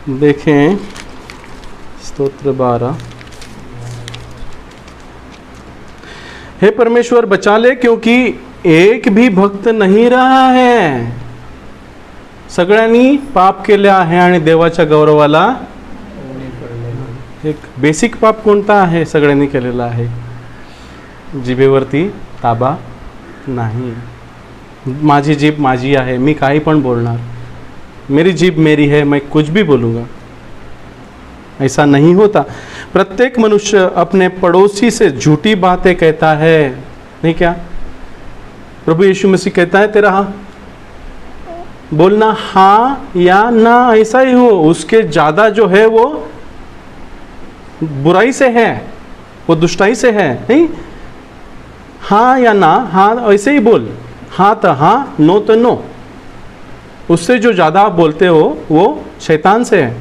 देखें स्तोत्र 12। हे परमेश्वर बचा ले, क्योंकि एक भी भक्त नहीं रहा है। सगळ्यांनी पाप केले आहे आणि देवाच्या गौरवाला, एक बेसिक पाप कोणता आहे? सगळ्यांनी केलेला आहे, जिभेवरती ताबा नाही। माझी जीभ माझी आहे, मी काही पण बोलणार, मेरी जीभ मेरी है, मैं कुछ भी बोलूँगा। ऐसा नहीं होता। प्रत्येक मनुष्य अपने पड़ोसी से झूठी बातें कहता है, नहीं क्या? प्रभु यीशु मसीह कहता है तेरा बोलना हाँ या ना ऐसा ही हो, उसके ज़्यादा जो है वो बुराई से है, वो दुष्टाई से है। नहीं, हाँ या ना, हाँ ऐसे ही बोल, हाँ तो हाँ, नो तो नो। उससे जो ज़्यादा आप बोलते हो वो शैतान से है।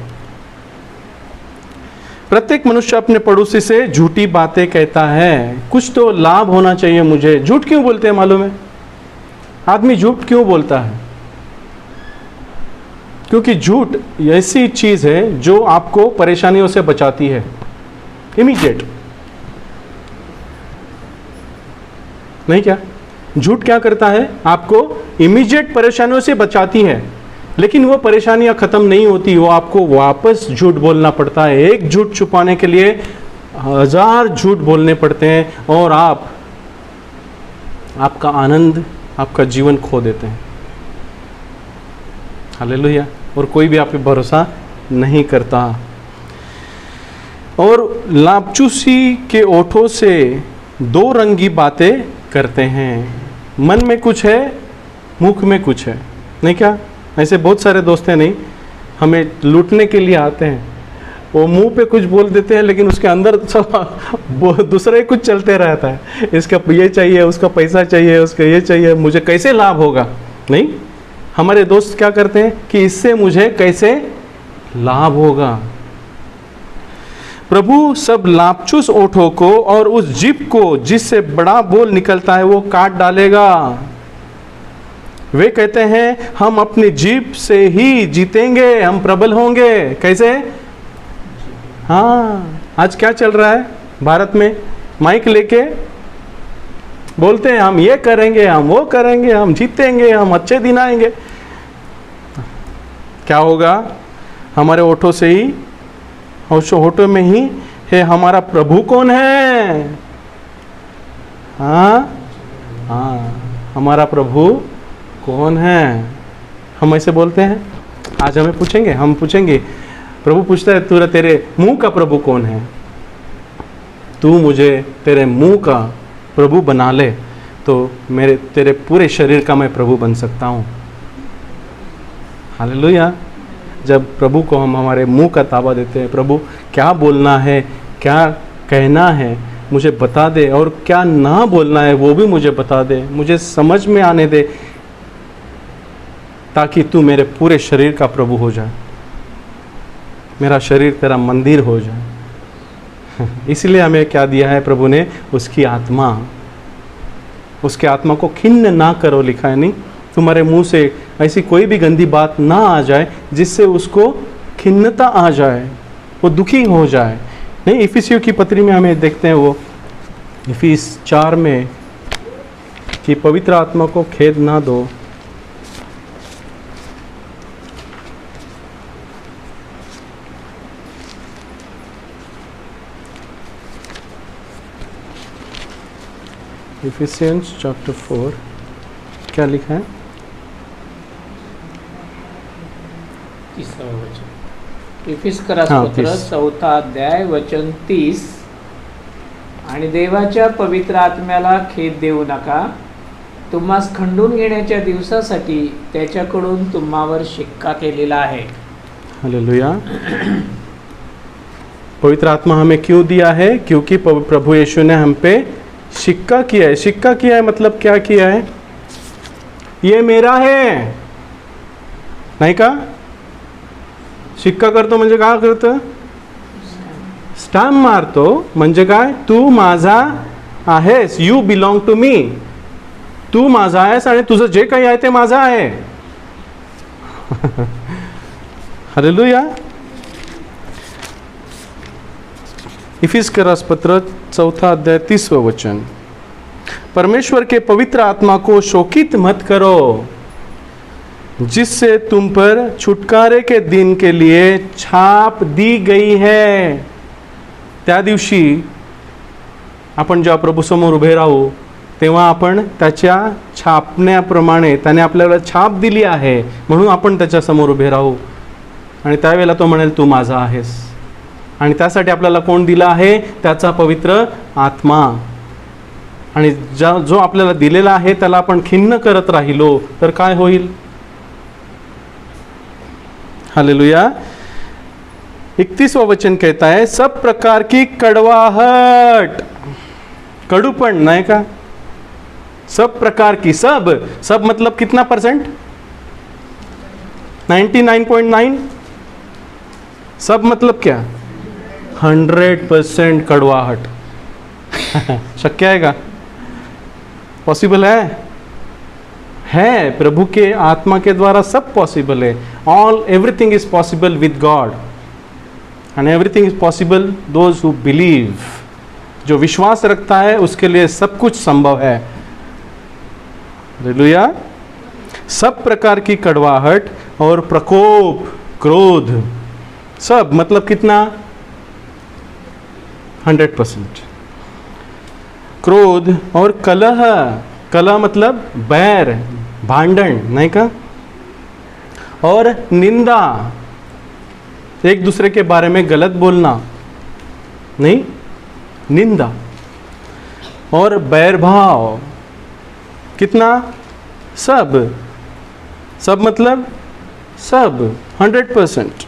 प्रत्येक मनुष्य अपने पड़ोसी से झूठी बातें कहता है। कुछ तो लाभ होना चाहिए मुझे। झूठ क्यों बोलते हैं मालूम है? आदमी झूठ क्यों बोलता है? क्योंकि झूठ ऐसी चीज़ है जो आपको परेशानियों से बचाती है, इमीडिएट। नहीं क्या? झूठ क्या करता है? आपको इमीडिएट परेशानियों से बचाती है, लेकिन वो परेशानियां ख़त्म नहीं होती, वो आपको वापस झूठ बोलना पड़ता है। एक झूठ छुपाने के लिए 1000 झूठ बोलने पड़ते हैं और आपका आनंद, आपका जीवन खो देते हैं। हालेलुया। और कोई भी आप पे भरोसा नहीं करता। और लापचूसी के ओठों से दो रंगी बातें करते हैं। मन में कुछ है, मुख में कुछ है, नहीं क्या? ऐसे बहुत सारे दोस्त हैं, नहीं, हमें लूटने के लिए आते हैं। वो मुंह पे कुछ बोल देते हैं लेकिन उसके अंदर सब दूसरा ही कुछ चलते रहता है। इसका ये चाहिए, उसका पैसा चाहिए, उसका ये चाहिए, मुझे कैसे लाभ होगा। नहीं, हमारे दोस्त क्या करते हैं कि इससे मुझे कैसे लाभ होगा। प्रभु सब लापचूस ओठों को और उस जीभ को जिससे बड़ा बोल निकलता है वो काट डालेगा। वे कहते हैं हम अपनी जीभ से ही जीतेंगे, हम प्रबल होंगे। कैसे? हाँ, आज क्या चल रहा है भारत में? माइक लेके बोलते हैं हम ये करेंगे, हम वो करेंगे, हम जीतेंगे, हम अच्छे दिन आएंगे। क्या होगा? हमारे ओठों से ही, होठों में ही है हमारा प्रभु कौन है। हाँ हाँ, हमारा प्रभु कौन है। हम ऐसे बोलते हैं। आज हमें पूछेंगे, हम पूछेंगे, प्रभु पूछता है तेरे मुंह का प्रभु कौन है। तू मुझे तेरे मुंह का प्रभु बना ले तो तेरे पूरे शरीर का मैं प्रभु बन सकता हूँ। हालेलुया। जब प्रभु को हम हमारे मुंह का ताबा देते हैं, प्रभु क्या बोलना है, क्या कहना है मुझे बता दे, और क्या ना बोलना है वो भी मुझे बता दे, मुझे समझ में आने दे, ताकि तू मेरे पूरे शरीर का प्रभु हो जाए, मेरा शरीर तेरा मंदिर हो जाए। इसलिए हमें क्या दिया है प्रभु ने? उसकी आत्मा। उसके आत्मा को खिन्न ना करो, लिखा है। नहीं, तुम्हारे मुंह से ऐसी कोई भी गंदी बात ना आ जाए जिससे उसको खिन्नता आ जाए, वो दुखी हो जाए। नहीं, इफिसियों की पत्री में हमें देखते हैं, वो इफिस 4 में, कि पवित्र आत्मा को खेद ना दो। इफिसियंस चैप्टर 4 क्या लिखा है? 30वां वचन, इफिसकरास पत्र 4था अध्याय वचन 30। आणि देवाच्या पवित्र आत्म्याला खेद देऊ नका, तुम्हास खंडून घेण्याच्या दिवसासाठी त्याच्याकडून तुम्हावर शिक्का केलेला आहे। हालेलुया। पवित्र आत्मा हमें क्यों दिया है? क्योंकि प्रभु यीशु ने हम पे शिक्का किया है। शिक्का किया है मतलब क्या किया है? ये मेरा है, नाही का? शिक्का करतो म्हणजे काय करतो? स्टॅम्प मारतो म्हणजे काय? तू माझा आहेस, यू बिलॉंग टू मी, तू माझा आहेस आणि तुझं जे काही आहे ते माझं आहे। हालेलुया। इफिसकरास पत्र 4था अध्याय 30वां वचन, परमेश्वर के पवित्र आत्मा को शोकित मत करो जिससे तुम पर छुटकारे के दिन के लिए छाप दी गई है। त्या दिवशी आपण जेव्हा प्रभू समोर उभे राहू तेव्हा आपण त्याच्या छापण्याप्रमाणे त्याने आपल्याला छाप दिली आहे, म्हणून आपण त्याच्या समोर उभे राहू। आणि त्यावेळेला तो म्हणेल तू माझा आहेस। आणि त्यासाठी आपल्याला कोण दिला आहे? त्याचा पवित्र आत्मा। आणि जो आपल्याला दिलेला आहे त्याला आपण खिन्न करत राहिलो तर काय होईल? हालेलुया। 31वां वचन कहता है, सब प्रकार की कड़वाहट, कड़ूपन, नहीं का? सब प्रकार की, सब मतलब कितना परसेंट? 99.9। सब मतलब क्या? 100% कड़वाहट। शक्य है का? पॉसिबल है? प्रभु के आत्मा के द्वारा सब पॉसिबल है। Everything is possible with God, and everything is possible those who believe. जो विश्वास रखता है उसके लिए सब कुछ संभव है। हालेलुया। सब प्रकार की कड़वाहट और प्रकोप, क्रोध, सब मतलब कितना? 100%। क्रोध और कलह, कलह मतलब बैर, भांडण, नहीं का? और निंदा, एक दूसरे के बारे में गलत बोलना, नहीं, निंदा। और बैरभाव, कितना? सब, सब मतलब सब, 100%।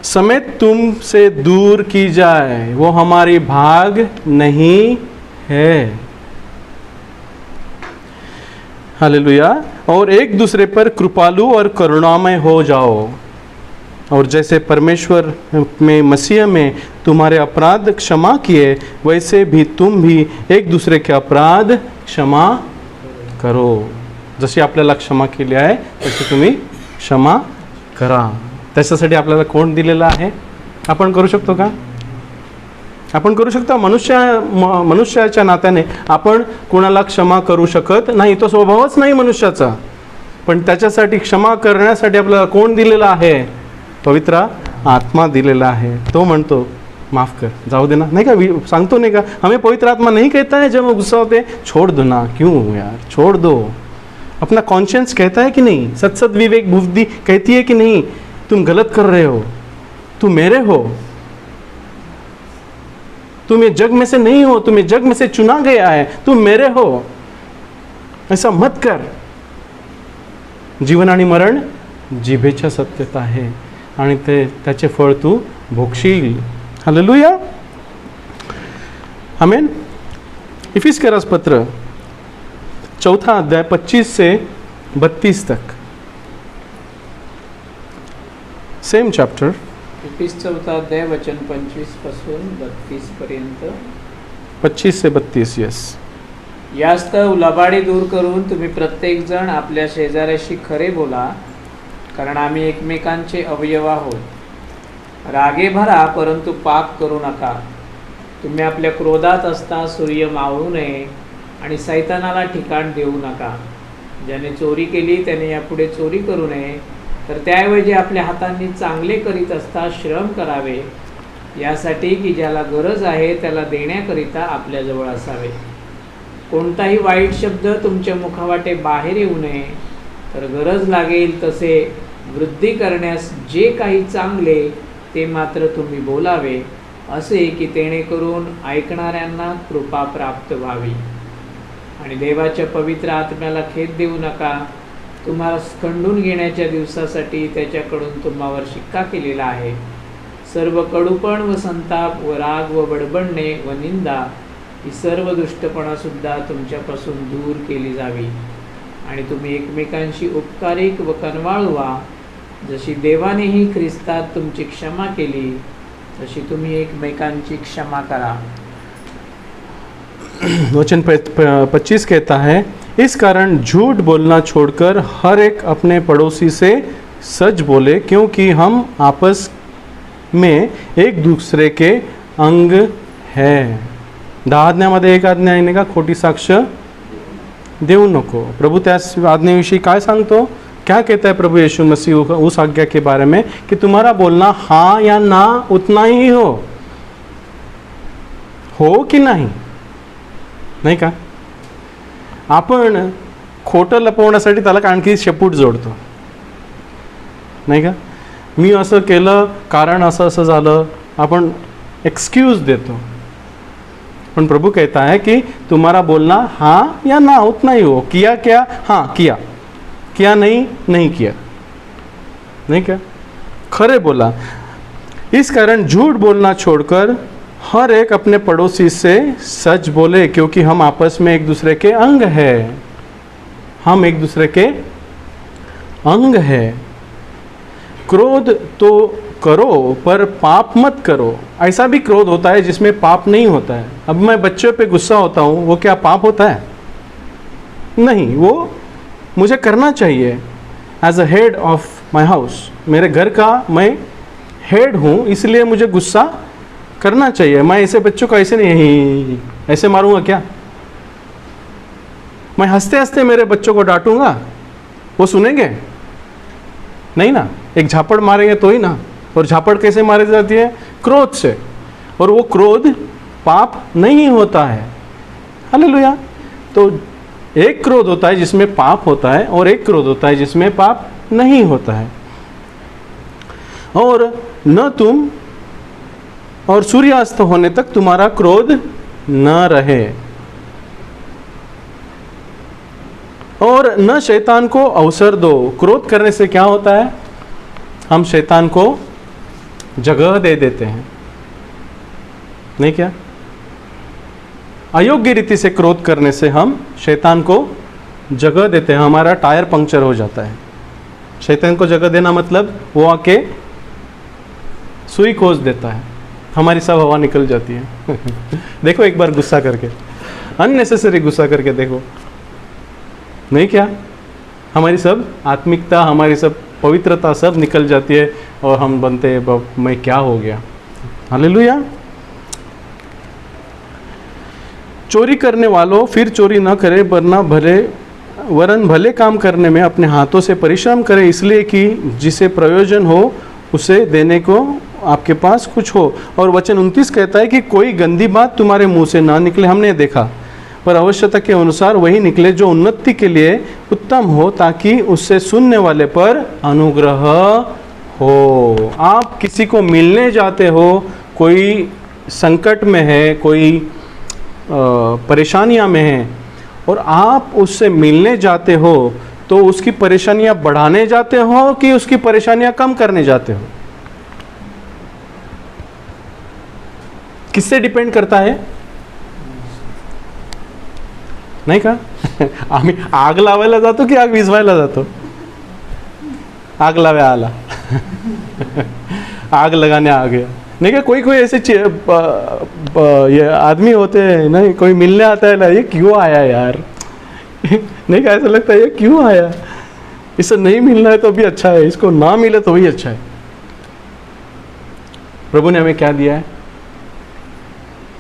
समेत तुमसे दूर की जाए, वो हमारी भाग नहीं है। हालेलुया। और एक दूसरे पर कृपालु और करुणामय हो जाओ, और जैसे परमेश्वर में मसीह में तुम्हारे अपराध क्षमा किए, वैसे भी तुम भी एक दूसरे के अपराध क्षमा करो। जशी आपल्याला क्षमा केली आहे तशी तुम्ही क्षमा करा। त्याच्यासाठी आपल्याला कोण दिलेला आहे? आपण करू शकतो का? आपण करू शकतो? मनुष्याच्या नात्याने आपण कोणाला क्षमा करू शकत नाही, तो स्वभावच नाही मनुष्याचा। पण त्याच्यासाठी क्षमा करण्यासाठी आपल्याला कोण दिलेला आहे? पवित्र आत्मा दिलेला है। तो म्हणतो माफ कर, जाओ देना, नहीं का? सांगतो नहीं का? हमें पवित्र आत्मा नहीं कहता है जब गुस्सा होते, छोड़ दो ना, क्यों यार, छोड़ दो। अपना कॉन्शियंस कहता है कि नहीं? सत विवेक बुद्धि कहती है कि नहीं तुम गलत कर रहे हो, तुम मेरे हो, तुम ये जग में से नहीं हो, तुम ये जग में से चुना गया है, तुम मेरे हो, ऐसा मत कर। जीवन आणि मरण जिभेच्या सत्यता आहे आणि त्याचे फळ तू भोगशील। हालेलुया, आमेन। इफिसियन्स पत्र 4 अध्याय 25 से 32 तक, सेम चैप्टर। इफिस 4 अध्याय वचन 25 पासून 32 पर्यंत। 25 से 32, यस। यास्तव लबाडी दूर करून तुम्ही प्रत्येक जण आपल्या शेजाऱ्याशी खरे बोला, कारण आम्ही एकमेकांचे अवयव आहोत। रागे भरा परंतु पाप करू नका। तुम्ही आपल्या क्रोधात असता सूर्य मावळू नये आणि सैतानाला ठिकाण देऊ नका। ज्याने चोरी केली त्याने यापुढे चोरी करू नये, तर त्याऐवजी आपल्या हातांनी चांगले करीत असता श्रम करावे, यासाठी की ज्याला गरज आहे त्याला देण्याकरिता आपल्याजवळ असावे। कोणताही वाईट शब्द तुमच्या मुखावाटे बाहेर येऊ नये, तर गरज लागेल तसे वृद्धी करण्यास जे काही चांगले ते मात्र तुम्ही बोलावे, असे की जेणेकरून ऐकणाऱ्यांना कृपा प्राप्त व्हावी। आणि देवाच्या पवित्र आत्म्याला खेद देऊ नका। तुम्हाला खंडून घेण्याच्या दिवसासाठी त्याच्याकडून तुम्हावर शिक्का केलेला आहे। सर्व कडूपण व संताप व राग व बडबडणे व निंदा ही सर्व दुष्टपणा सुद्धा तुमच्यापासून दूर केली जावी, आणि तुम्ही एकमेकांशी उपकारिक व कनवाळू व्हा। जशी देवानेही ख्रिस्तात तुमची क्षमा केली, तशी तुम्ही एकमेकांची क्षमा करा। वचन 25 कहता है, इस कारण झूठ बोलना छोड़कर हर एक अपने पड़ोसी से सच बोले, क्योंकि हम आपस में एक दूसरे के अंग है। 10 आज्ञामध्ये एक आज्ञा आहे का, खोटी साक्ष देऊ नको। प्रभु त्या आज्ञेविषयी काय सांगतो? क्या कहता है प्रभु यीशु मसीह उस आज्ञा के बारे में कि तुम्हारा बोलना हाँ या ना उतना ही हो कि नहीं? नाही का? आपण खोटं लपवण्यासाठी त्याला आणखी शेपूट जोडतो, नाही का? मी असं केलं कारण असं असं झालं, आपण एक्सक्यूज देतो। पण प्रभु कहता है कि तुम्हारा बोलना हाँ या ना उतना ही हो। किया क्या? हाँ किया, किया नहीं किया, नहीं क्या? खरे बोला। इस कारण झूठ बोलना छोड़कर हर एक अपने पड़ोसी से सच बोले, क्योंकि हम आपस में एक दूसरे के अंग है। हम एक दूसरे के अंग है। क्रोध तो करो पर पाप मत करो। ऐसा भी क्रोध होता है जिसमें पाप नहीं होता है। अब मैं बच्चों पे गुस्सा होता हूँ, वो क्या पाप होता है? नहीं, वो मुझे करना चाहिए। As a head of my house, मेरे घर का मैं हेड हूँ, इसलिए मुझे गुस्सा करना चाहिए। मैं ऐसे बच्चों को ऐसे नहीं ऐसे मारूंगा क्या? मैं हंसते हंसते मेरे बच्चों को डांटूंगा, वो सुनेंगे नहीं ना? एक झापड़ मारेंगे तो ही ना। और झापड़ कैसे मारी जाती है? क्रोध से, और वो क्रोध पाप नहीं होता है। हालेलुया। तो एक क्रोध होता है जिसमें पाप होता है, और एक क्रोध होता है जिसमें पाप नहीं होता है। और न तुम और सूर्यास्त होने तक तुम्हारा क्रोध न रहे, और न शैतान को अवसर दो। क्रोध करने से क्या होता है? हम शैतान को जगह दे देते हैं, नहीं क्या? अयोग्य रीति से क्रोध करने से हम शैतान को जगह देते हैं, हमारा टायर पंक्चर हो जाता है। शैतान को जगह देना मतलब वो आके सुई खोज देता है, हमारी सब हवा निकल जाती है। देखो एक बार गुस्सा करके, अननेसेसरी गुस्सा करके देखो, नहीं क्या? हमारी सब आत्मिकता, हमारी सब पवित्रता सब निकल जाती है, और हम बनते हैं मैं क्या हो गया। हालेलुया। चोरी करने वालों, फिर चोरी न करे, वरन भले काम करने में अपने हाथों से परिश्रम करे, इसलिए कि जिसे प्रयोजन हो उसे देने को आपके पास कुछ हो। और वचन 29 कहता है कि कोई गंदी बात तुम्हारे मुंह से ना निकले, हमने देखा, पर आवश्यकता के अनुसार वही निकले जो उन्नति के लिए उत्तम हो, ताकि उससे सुनने वाले पर अनुग्रह हो। आप किसी को मिलने जाते हो, कोई संकट में है, कोई परेशानियां में है, और आप उससे मिलने जाते हो, तो उसकी परेशानियां बढ़ाने जाते हो कि उसकी परेशानियां कम करने जाते हो? किससे डिपेंड करता है? नाही का? आम्ही आग लावायला जातो की आग विझवायला जातो? आग लावायला आला, आग लगाने आ गया, नहीं क्या? कोई कोई ऐसे ये आदमी होते हैं, नहीं, कोई मिलने आता है ना, ये क्यों आया यार? नहीं क्या? ऐसा लगता है ये क्यों आया, इससे नहीं मिलना है तो भी अच्छा है, इसको ना मिले तो भी अच्छा है। प्रभु ने हमें क्या दिया है?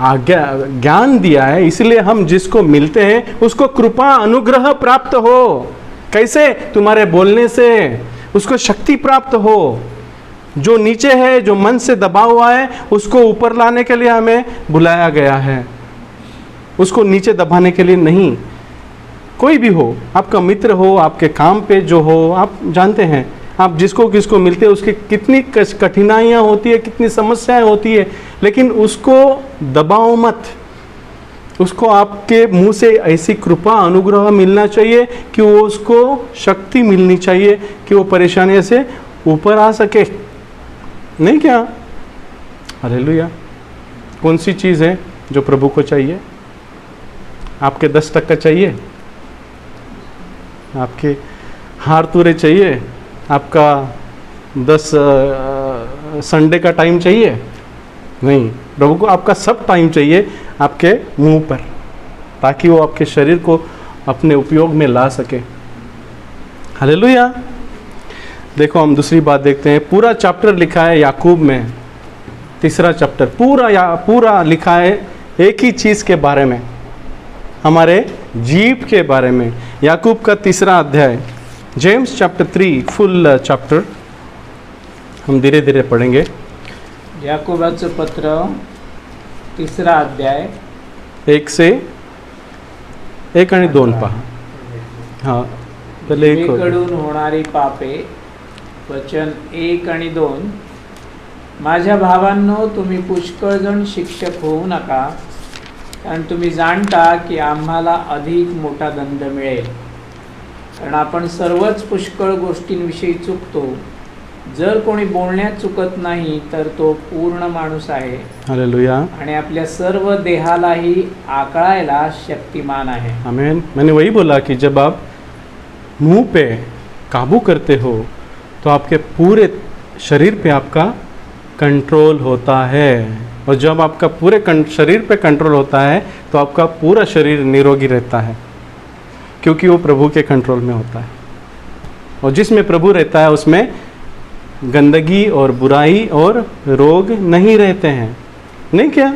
आज्ञा, ज्ञान दिया है, इसलिए हम जिसको मिलते हैं उसको कृपा अनुग्रह प्राप्त हो। कैसे? तुम्हारे बोलने से उसको शक्ति प्राप्त हो। जो नीचे है, जो मन से दबा हुआ है, उसको ऊपर लाने के लिए हमें बुलाया गया है, उसको नीचे दबाने के लिए नहीं। कोई भी हो, आपका मित्र हो, आपके काम पे जो हो, आप जानते हैं, आप जिसको किसको मिलते हैं उसकी कितनी कठिनाइयाँ होती है, कितनी समस्याएं होती है, लेकिन उसको दबाओ मत। उसको आपके मुंह से ऐसी कृपा अनुग्रह मिलना चाहिए कि वो उसको शक्ति मिलनी चाहिए कि वो परेशानियों से ऊपर आ सके, नहीं क्या? हालेलुया। कौन सी चीज़ है जो प्रभु को चाहिए? आपके 10% चाहिए? आपके हार तुरे चाहिए? आपका 10 संडे का टाइम चाहिए? नहीं, प्रभु को आपका सब टाइम चाहिए आपके मुंह पर, ताकि वो आपके शरीर को अपने उपयोग में ला सके। हालेलुया। देखो हम दूसरी बात देखते हैं। पूरा चैप्टर लिखा है याकूब में, 3रा चैप्टर पूरा लिखा है एक ही चीज़ के बारे में, हमारे जीव के बारे में। याकूब का 3रा अध्याय, जेम्स चैप्टर 3 फुल चैप्टर हम धीरे धीरे पढ़ेंगे। याकोबाचं पत्र 3रा अध्याय 1 से 1 आणि 2 पहा। हाँ, पहले 1 कडून होणारी पापे, वचन 1 आणि 2। माझ्या भावांनो, तुम्ही पुष्कळ जण शिक्षक होऊ नका, कारण तुम्ही जाणता की आम्हाला अधिक मोठा दंड मिळेल, कारण आपण सर्वच पुष्कळ गोष्टींविषयी चुकतो। जर कोणी बोलण्यात चुकत नाही तर तो पूर्ण माणूस आहे, हालेलुया, आणि आपल्या सर्व देहालाही आकळायला शक्तिमान आहे। आमीन। मैंने वही बोला कि जब आप मुंह पे काबू करते हो तो आपके पूरे शरीर पे आपका कंट्रोल होता है, और जब आपका पूरे शरीर पे कंट्रोल होता है तो आपका पूरा शरीर निरोगी रहता है, क्योंकि वो प्रभु के कंट्रोल में होता है। और जिसमें प्रभु रहता है उसमें गंदगी और बुराई और रोग नहीं रहते हैं, नहीं क्या?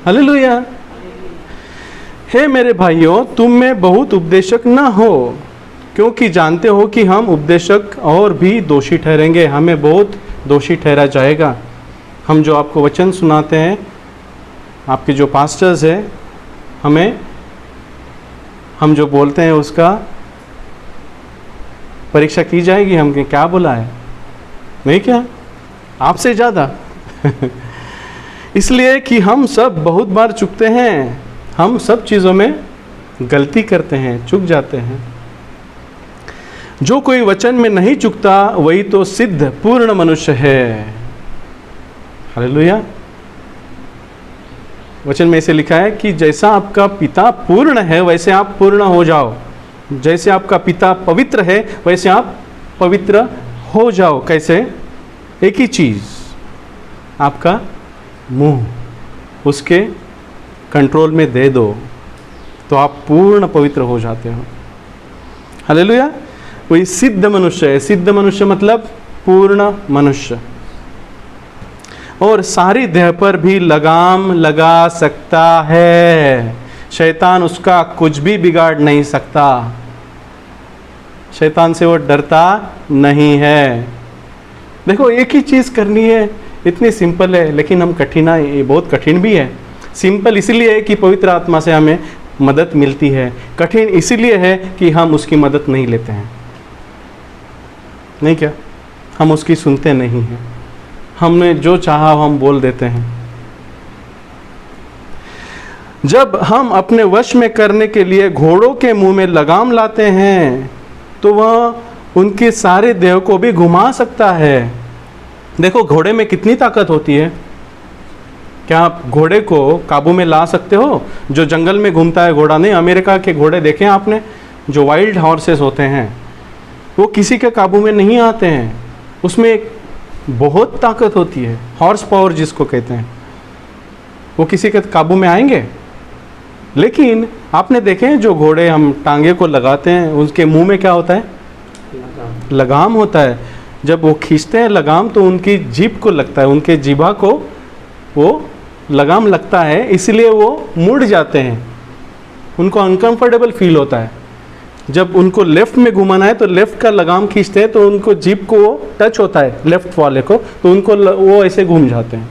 हालेलुया। हे मेरे भाइयों, तुम में बहुत उपदेशक न हो, क्योंकि जानते हो कि हम उपदेशक और भी दोषी ठहरेंगे, हमें बहुत दोषी ठहरा जाएगा। हम जो आपको वचन सुनाते हैं, आपके जो पास्टर्स हैं, हम जो बोलते हैं उसका परीक्षा की जाएगी। हमने क्या बोला है? नहीं क्या? आपसे ज़्यादा। इसलिए कि हम सब बहुत बार चूकते हैं, हम सब चीज़ों में गलती करते हैं, चूक जाते हैं। जो कोई वचन में नहीं चूकता वही तो सिद्ध पूर्ण मनुष्य है। हालेलुया। वचन में ऐसे लिखा है कि जैसा आपका पिता पूर्ण है वैसे आप पूर्ण हो जाओ, जैसे आपका पिता पवित्र है वैसे आप पवित्र हो जाओ। कैसे? एक ही चीज़, आपका मुंह उसके कंट्रोल में दे दो तो आप पूर्ण पवित्र हो जाते हो। हालेलुया। वही सिद्ध मनुष्य है। सिद्ध मनुष्य मतलब पूर्ण मनुष्य। और सारी देह पर भी लगाम लगा सकता है, शैतान उसका कुछ भी बिगाड़ नहीं सकता। शैतान से वो डरता नहीं है। देखो, एक ही चीज़ करनी है, इतनी सिंपल है, लेकिन हम ये बहुत कठिन भी है। सिंपल इसलिए है कि पवित्र आत्मा से हमें मदद मिलती है, कठिन इसलिए है कि हम उसकी मदद नहीं लेते हैं। नहीं क्या? हम उसकी सुनते नहीं हैं, हमने जो चाहा हम बोल देते हैं। जब हम अपने वश में करने के लिए घोड़ों के मुंह में लगाम लाते हैं तो वह उनके सारे देह को भी घुमा सकता है। देखो, घोड़े में कितनी ताकत होती है। क्या आप घोड़े को काबू में ला सकते हो? जो जंगल में घूमता है घोड़ा नहीं, अमेरिका के घोड़े देखे आपने, जो वाइल्ड हॉर्सेस होते हैं, वो किसी के काबू में नहीं आते हैं। उसमें एक बहुत ताकत होती है, हॉर्स पावर जिसको कहते हैं। वो किसी के काबू में आएंगे? लेकिन आपने देखे हैं जो घोड़े हम टांगे को लगाते हैं, उसके मुंह में क्या होता है? लगाम होता है। जब वो खींचते हैं लगाम तो उनकी जीभ को लगता है, उनके जीभा को वो लगाम लगता है, इसलिए वो मुड़ जाते हैं, उनको अनकंफर्टेबल फील होता है। जब उनको लेफ्ट में घुमाना है तो लेफ्ट का लगाम खींचते हैं तो उनको जीभ को टच होता है लेफ्ट वाले को, तो उनको वो ऐसे घूम जाते हैं।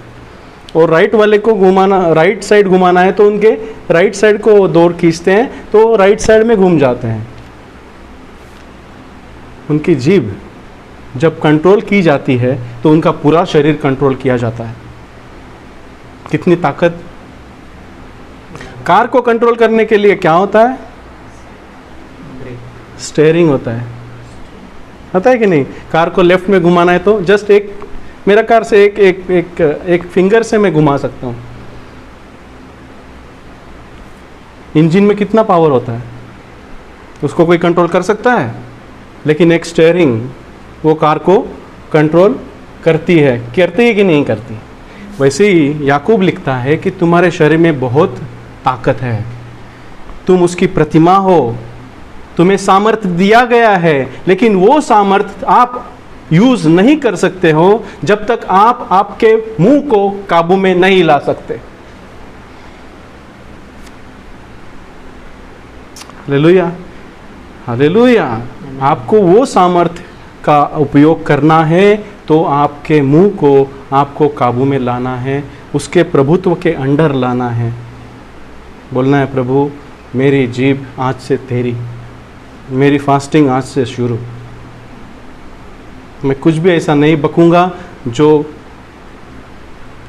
और राइट वाले को घुमाना, राइट साइड घुमाना है तो उनके राइट साइड को दौड़ खींचते हैं तो राइट साइड में घूम जाते हैं। उनकी जीभ जब कंट्रोल की जाती है तो उनका पूरा शरीर कंट्रोल किया जाता है। कितनी ताकत! कार को कंट्रोल करने के लिए क्या होता है? स्टीयरिंग होता है, पता है कि नहीं? कार को लेफ्ट में घुमाना है तो जस्ट मेरा कार से एक फिंगर से मैं घुमा सकता हूँ। इंजन में कितना पावर होता है, उसको कोई कंट्रोल कर सकता है? लेकिन एक स्टीयरिंग वो कार को कंट्रोल करती है कि नहीं करती? वैसे ही याकूब लिखता है कि तुम्हारे शरीर में बहुत ताकत है, तुम उसकी प्रतिमा हो, तुम्हें सामर्थ्य दिया गया है, लेकिन वो सामर्थ्य आप यूज नहीं कर सकते हो जब तक आप आपके मुंह को काबू में नहीं ला सकते। Hallelujah, hallelujah. आपको वो सामर्थ्य का उपयोग करना है तो आपके मुंह को आपको काबू में लाना है, उसके प्रभुत्व के अंडर लाना है। बोलना है, प्रभु मेरी जीभ आज से तेरी, मेरी फास्टिंग आज से शुरू। मैं कुछ भी ऐसा नहीं बकूंगा जो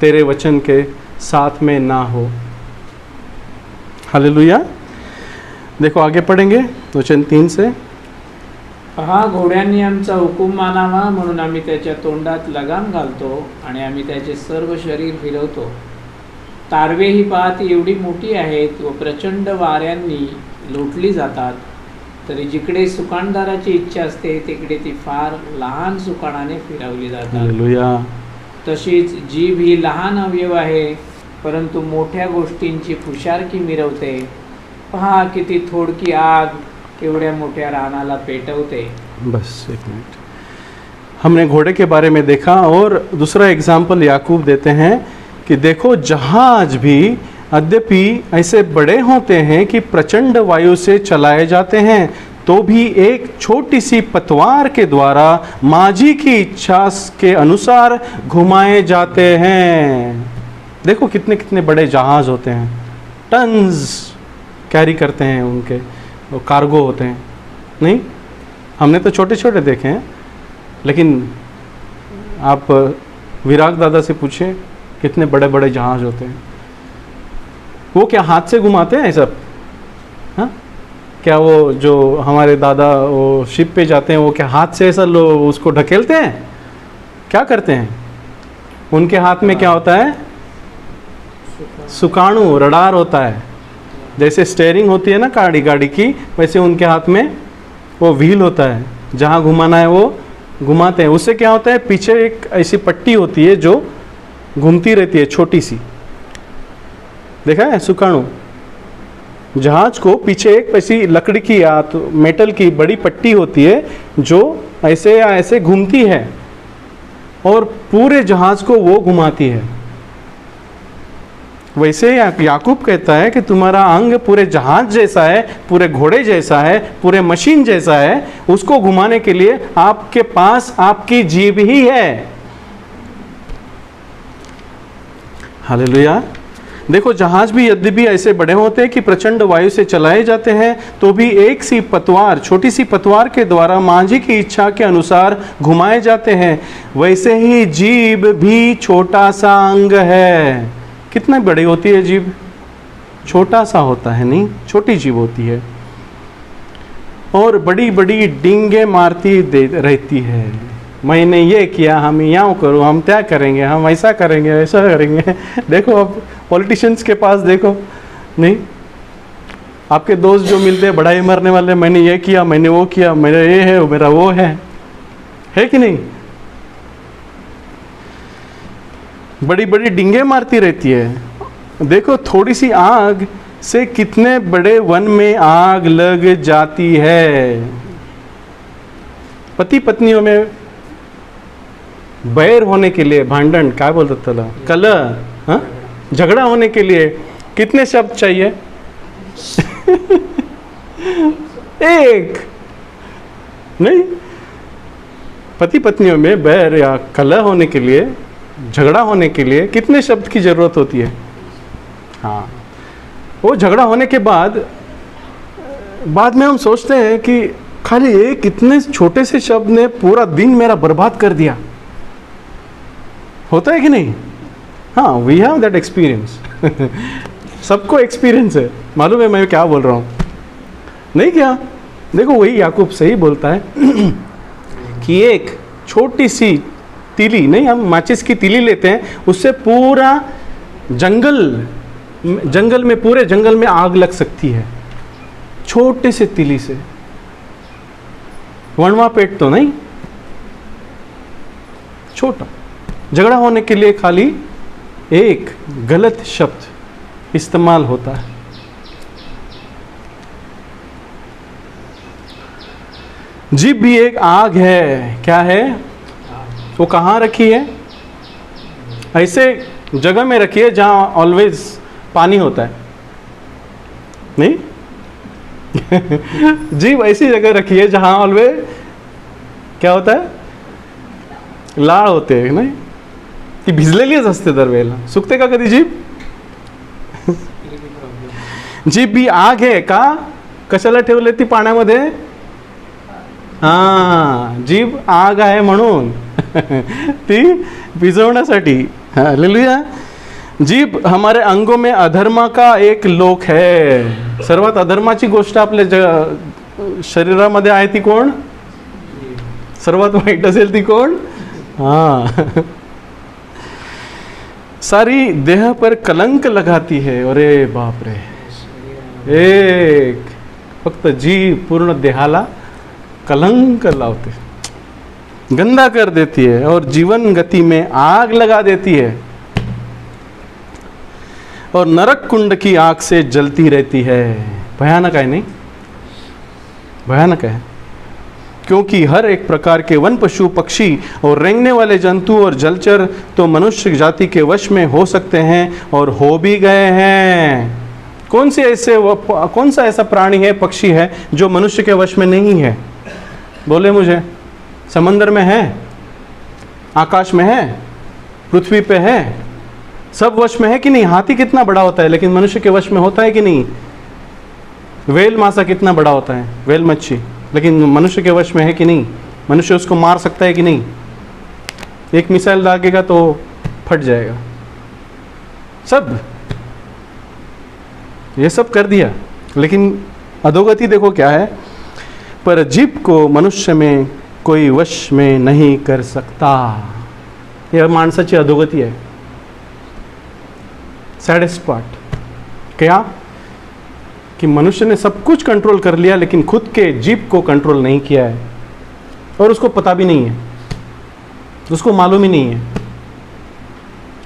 तेरे वचन के साथ में ना हो। हालेलुया। देखो आगे पढ़ेंगे वचन 3 से। पहा, घोड्यांनी आमचा हुकूम मानावा म्हणून आम्ही त्याच्या तोंडात लगाम घालतो आणि आम्ही त्याचे सर्व शरीर फिरवतो। तारवे ही पहा ती एवढी मोठी आहेत व प्रचंड वाऱ्यांनी लोटली जातात, तरी जिकडे सुकाणदाराची इच्छा असते तिकडे ती फार लहान सुकाणाने फिरवली जातात। हालेलुया। तशीच जीभ ही लहान अवयव आहे, परंतु मोठ्या गोष्टींची फुशारकी मिरवते। पहा किती थोडकी आग केवढ्या मोठ्या रानाला पेटवते। बस एक मिनट, हमने घोड़े के बारे में देखा और दूसरा एग्जाम्पल याकूब देते हैं कि देखो जहाज भी यद्यपि ऐसे बड़े होते हैं कि प्रचंड वायु से चलाए जाते हैं, तो भी एक छोटी सी पतवार के द्वारा माझी की इच्छा के अनुसार घुमाए जाते हैं। देखो कितने कितने बड़े जहाज होते हैं, टन्स कैरी करते हैं, उनके वो कार्गो होते हैं। नहीं, हमने तो छोटे छोटे देखे हैं, लेकिन आप विराग दादा से पूछिए कितने बड़े बड़े जहाज होते हैं। वो क्या हाथ से घुमाते हैं सब? हाँ, क्या वो जो हमारे दादा वो शिप पे जाते हैं, वो क्या हाथ से ऐसा उसको ढकेलते हैं? क्या करते हैं? उनके हाथ में क्या होता है? सुकाणु, रडार होता है। जैसे स्टेयरिंग होती है ना गाड़ी की, वैसे उनके हाथ में वो व्हील होता है, जहाँ घुमाना है वो घुमाते हैं। उससे क्या होता है, पीछे एक ऐसी पट्टी होती है जो घूमती रहती है, छोटी सी। देखा है सुकाणु? जहाज को पीछे एक ऐसी लकड़ी की या तो मेटल की बड़ी पट्टी होती है जो ऐसे या ऐसे घूमती है और पूरे जहाज को वो घुमाती है। वैसे याकूब कहता है कि तुम्हारा अंग पूरे जहाज जैसा है, पूरे घोड़े जैसा है, पूरे मशीन जैसा है। उसको घुमाने के लिए आपके पास आपकी जीभ ही है। हालेलुया। देखो, जहाज भी यद्यपि ऐसे बड़े होते हैं कि प्रचंड वायु से चलाए जाते हैं, तो भी एक सी पतवार, छोटी सी पतवार के द्वारा माझी की इच्छा के अनुसार घुमाए जाते हैं। वैसे ही जीभ भी छोटा सा अंग है। कितना बड़ी होती है जीभ? छोटा सा होता है, नहीं, छोटी जीभ होती है और बड़ी बड़ी डींगे मारती रहती है। मैंने ये किया, हम यहाँ करो, हम क्या करेंगे, हम ऐसा करेंगे, ऐसा करेंगे। देखो अब पॉलिटिशियंस के पास देखो, नहीं, आपके दोस्त जो मिलते हैं बढ़ाई मारने वाले, मैंने ये किया, मैंने वो किया, मेरा ये है, मेरा वो है कि नहीं? बड़ी बड़ी डींगे मारती रहती है। देखो, थोड़ी सी आग से कितने बड़े वन में आग लग जाती है। पति पत्नियों में बैर होने के लिए, भांडन क्या बोलते थे, कलह, हाँ, झगड़ा होने के लिए कितने शब्द चाहिए? एक नहीं, पति पत्नियों में बैर या कलह होने के लिए, झगड़ा होने के लिए कितने शब्द की जरूरत होती है? हाँ, वो झगड़ा होने के बाद में हम सोचते हैं कि खाली एक इतने छोटे से शब्द ने पूरा दिन मेरा बर्बाद कर दिया। होता है कि नहीं? हाँ, वी हैव दैट एक्सपीरियंस। सबको एक्सपीरियंस है, मालूम है मैं क्या बोल रहा हूँ, नहीं क्या? देखो, वही याकूब सही बोलता है कि एक छोटी सी तीली, नहीं, हम माचिस की तीली लेते हैं, उससे पूरा जंगल में, पूरे जंगल में आग लग सकती है, छोटे से तीली से। वणवा पेट तो नहीं, छोटा। झगड़ा होने के लिए खाली एक गलत शब्द इस्तेमाल होता है। जीभ भी एक आग है। क्या है वो? कहाँ रखी है? ऐसे जगह में रखी है जहाँ ऑलवेज पानी होता है, नहीं? जीभ ऐसी जगह रखी है जहाँ ऑलवेज क्या होता है? लाळ होते हैं, नाही? ती भिजलेलीच असते दरवेळेला. सुकते का कधी जीभ? जीभ भी आग आहे का? कशाला ठेवले ती पाण्यामध्ये? हां, जीभ आग आहे म्हणून ती भिजवण्यासाठी. हालेलुया. जीभ हमारे अंगों में अधर्मा का एक लोक है. सर्वात अधर्माची गोष्ट आपल्या शरीरामध्ये आहे ती कोण? सर्वात वाईट असेल ती कोण? हाँ. सारी देह पर कलंक लगाती है. अरे बाप रे. एक फक्त जीभ पूर्ण देहाला कलंक लावते, गंदा कर देती है और जीवन गति में आग लगा देती है और नरक कुंड की आग से जलती रहती है. भयानक है नहीं? भयानक है. क्योंकि हर एक प्रकार के वन पशु पक्षी और रेंगने वाले जंतु और जलचर तो मनुष्य जाति के वश में हो सकते हैं और हो भी गए हैं. कौन सा ऐसा प्राणी है, पक्षी है जो मनुष्य के वश में नहीं है? बोले मुझे। समंदर में है, आकाश में है, पृथ्वी पे है, सब वश में है कि नहीं? हाथी कितना बड़ा होता है लेकिन मनुष्य के वश में होता है कि नहीं? वेल मासा कितना बड़ा होता है, वेल मच्छी, लेकिन मनुष्य के वश में है कि नहीं? मनुष्य उसको मार सकता है कि नहीं? एक मिसाइल दागेगा तो फट जाएगा। सब ये सब कर दिया, लेकिन अधोगति देखो क्या है, पर जीभ को मनुष्य में कोई वश में नहीं कर सकता। यह माणसाची अधोगति है। सैडेस्ट पार्ट क्या कि मनुष्य ने सब कुछ कंट्रोल कर लिया लेकिन खुद के जीभ को कंट्रोल नहीं किया है, और उसको पता भी नहीं है, उसको मालूम ही नहीं है।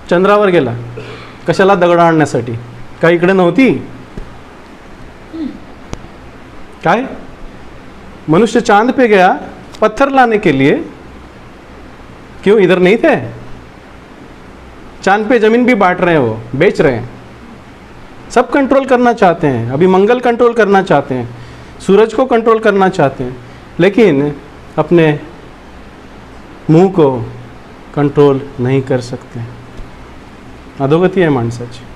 चंद्रावर गेला कशाला? दगड आणण्यासाठी। काय इकडे नव्हती काय? मनुष्य चांद पे गया पत्थर लाने के लिए, क्यों? इधर नहीं थे? चांद पे जमीन भी बांट रहे हैं, वो बेच रहे हैं, सब कंट्रोल करना चाहते हैं। अभी मंगल कंट्रोल करना चाहते हैं, सूरज को कंट्रोल करना चाहते हैं, लेकिन अपने मुंह को कंट्रोल नहीं कर सकते। अधोगति है माणसाची।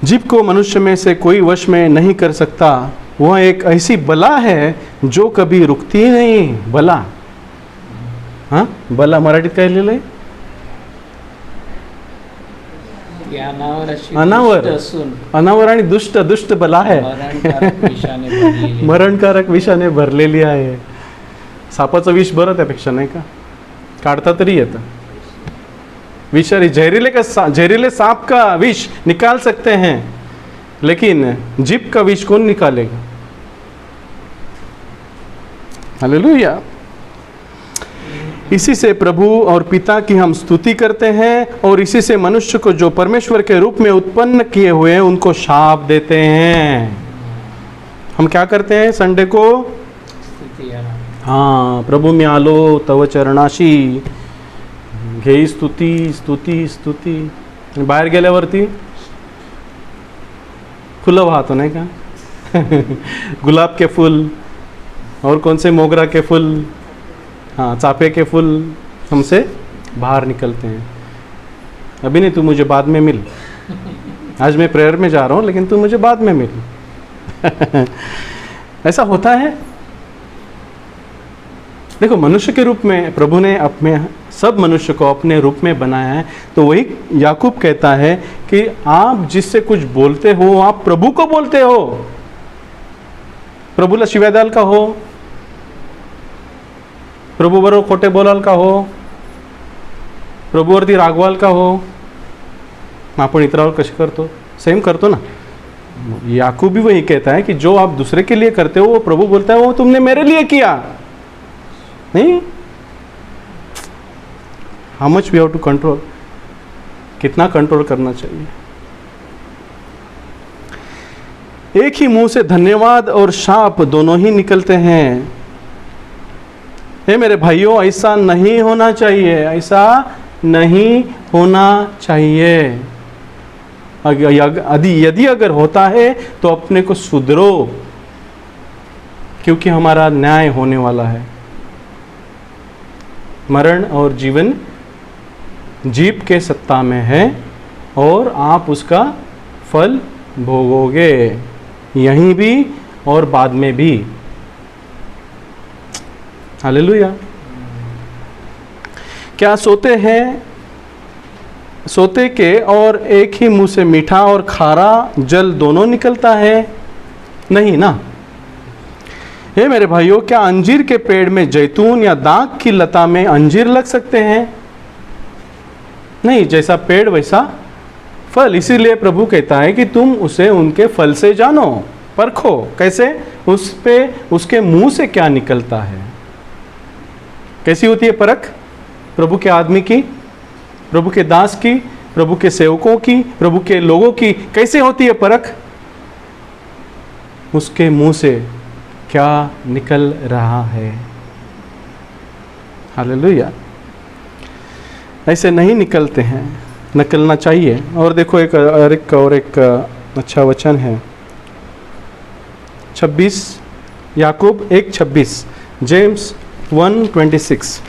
जीभ को मनुष्य में से कोई वश में नहीं कर सकता। वह एक ऐसी बला है जो कभी रुकती ही नहीं। बला, हाँ, बला मराठीत काय लिहिलंय? अनावर आणि दुष्ट, दुष्ट बला है, मरणकारक विषाने भरलेली आहे। सापाचं विष बरं त्यापेक्षा, नाही का? काढता तरी येतं। विषारी जहरीले सांप का विष निकाल सकते हैं, लेकिन जीभ का विष कौन निकालेगा? हालेलुया। इसी से प्रभु और पिता की हम स्तुति करते हैं, और इसी से मनुष्य को जो परमेश्वर के रूप में उत्पन्न किए हुए हैं उनको शाप देते हैं। हम क्या करते हैं संडे को? हाँ, प्रभु मी आलो तव चरणाशी, घेई स्तुती स्तुती स्तुती। आणि बाहेर गेल्यावरती फुलं वाहतो, नाही का? गुलाब के फूल और कौन से मोगरा के फूल, हाँ, चापे के फूल हमसे बाहर निकलते हैं। अभी नहीं, तू मुझे बाद में मिल। आज मैं प्रेयर में जा रहा हूँ लेकिन तू मुझे बाद में मिल। ऐसा होता है। देखो, मनुष्य के रूप में प्रभु ने अपने सब मनुष्य को अपने रूप में बनाया है। तो वही याकूब कहता है कि आप जिससे कुछ बोलते हो आप प्रभु को बोलते हो। प्रभूला शिव्या द्याल का हो? प्रभू बरोबर खोटे बोलाल का हो? प्रभूवरती रागवाल का हो? आपण इतरावर कसे करतो? सेम करतो ना। याकूब भी वही कहता है कि जो आप दूसरे के लिए करते हो वो प्रभु बोलता है वो तुमने मेरे लिए किया। नहीं, how much we have to control, कितना कंट्रोल करना चाहिए। एक ही मुंह से धन्यवाद और शाप दोनों ही निकलते हैं। हे मेरे भाइयों, ऐसा नहीं होना चाहिए, ऐसा नहीं होना चाहिए। यदि अगर होता है तो अपने को सुधरो, क्योंकि हमारा न्याय होने वाला है। मरण और जीवन जीभ के सत्ता में है और आप उसका फल भोगोगे, यहीं भी और बाद में भी। हालेलुया। क्या सोते के और एक ही मुंह से मीठा और खारा जल दोनों निकलता है? नहीं ना। हे मेरे भाइयों, क्या अंजीर के पेड़ में जैतून या दाख की लता में अंजीर लग सकते हैं? नहीं, जैसा पेड़ वैसा फल। इसीलिए प्रभु कहता है कि तुम उसे उनके फल से जानो, परखो। कैसे? उस पे उसके मुंह से क्या निकलता है। कैसी होती है परख? प्रभु के आदमी की, प्रभु के दास की, प्रभु के सेवकों की, प्रभु के लोगों की कैसे होती है परख? उसके मुंह से क्या निकल रहा है। हालेलुया। ऐसे नहीं निकलते हैं। निकलना चाहिए। और देखो एक अच्छा वचन है 26, याकूब 1:26, जेम्स 1:26।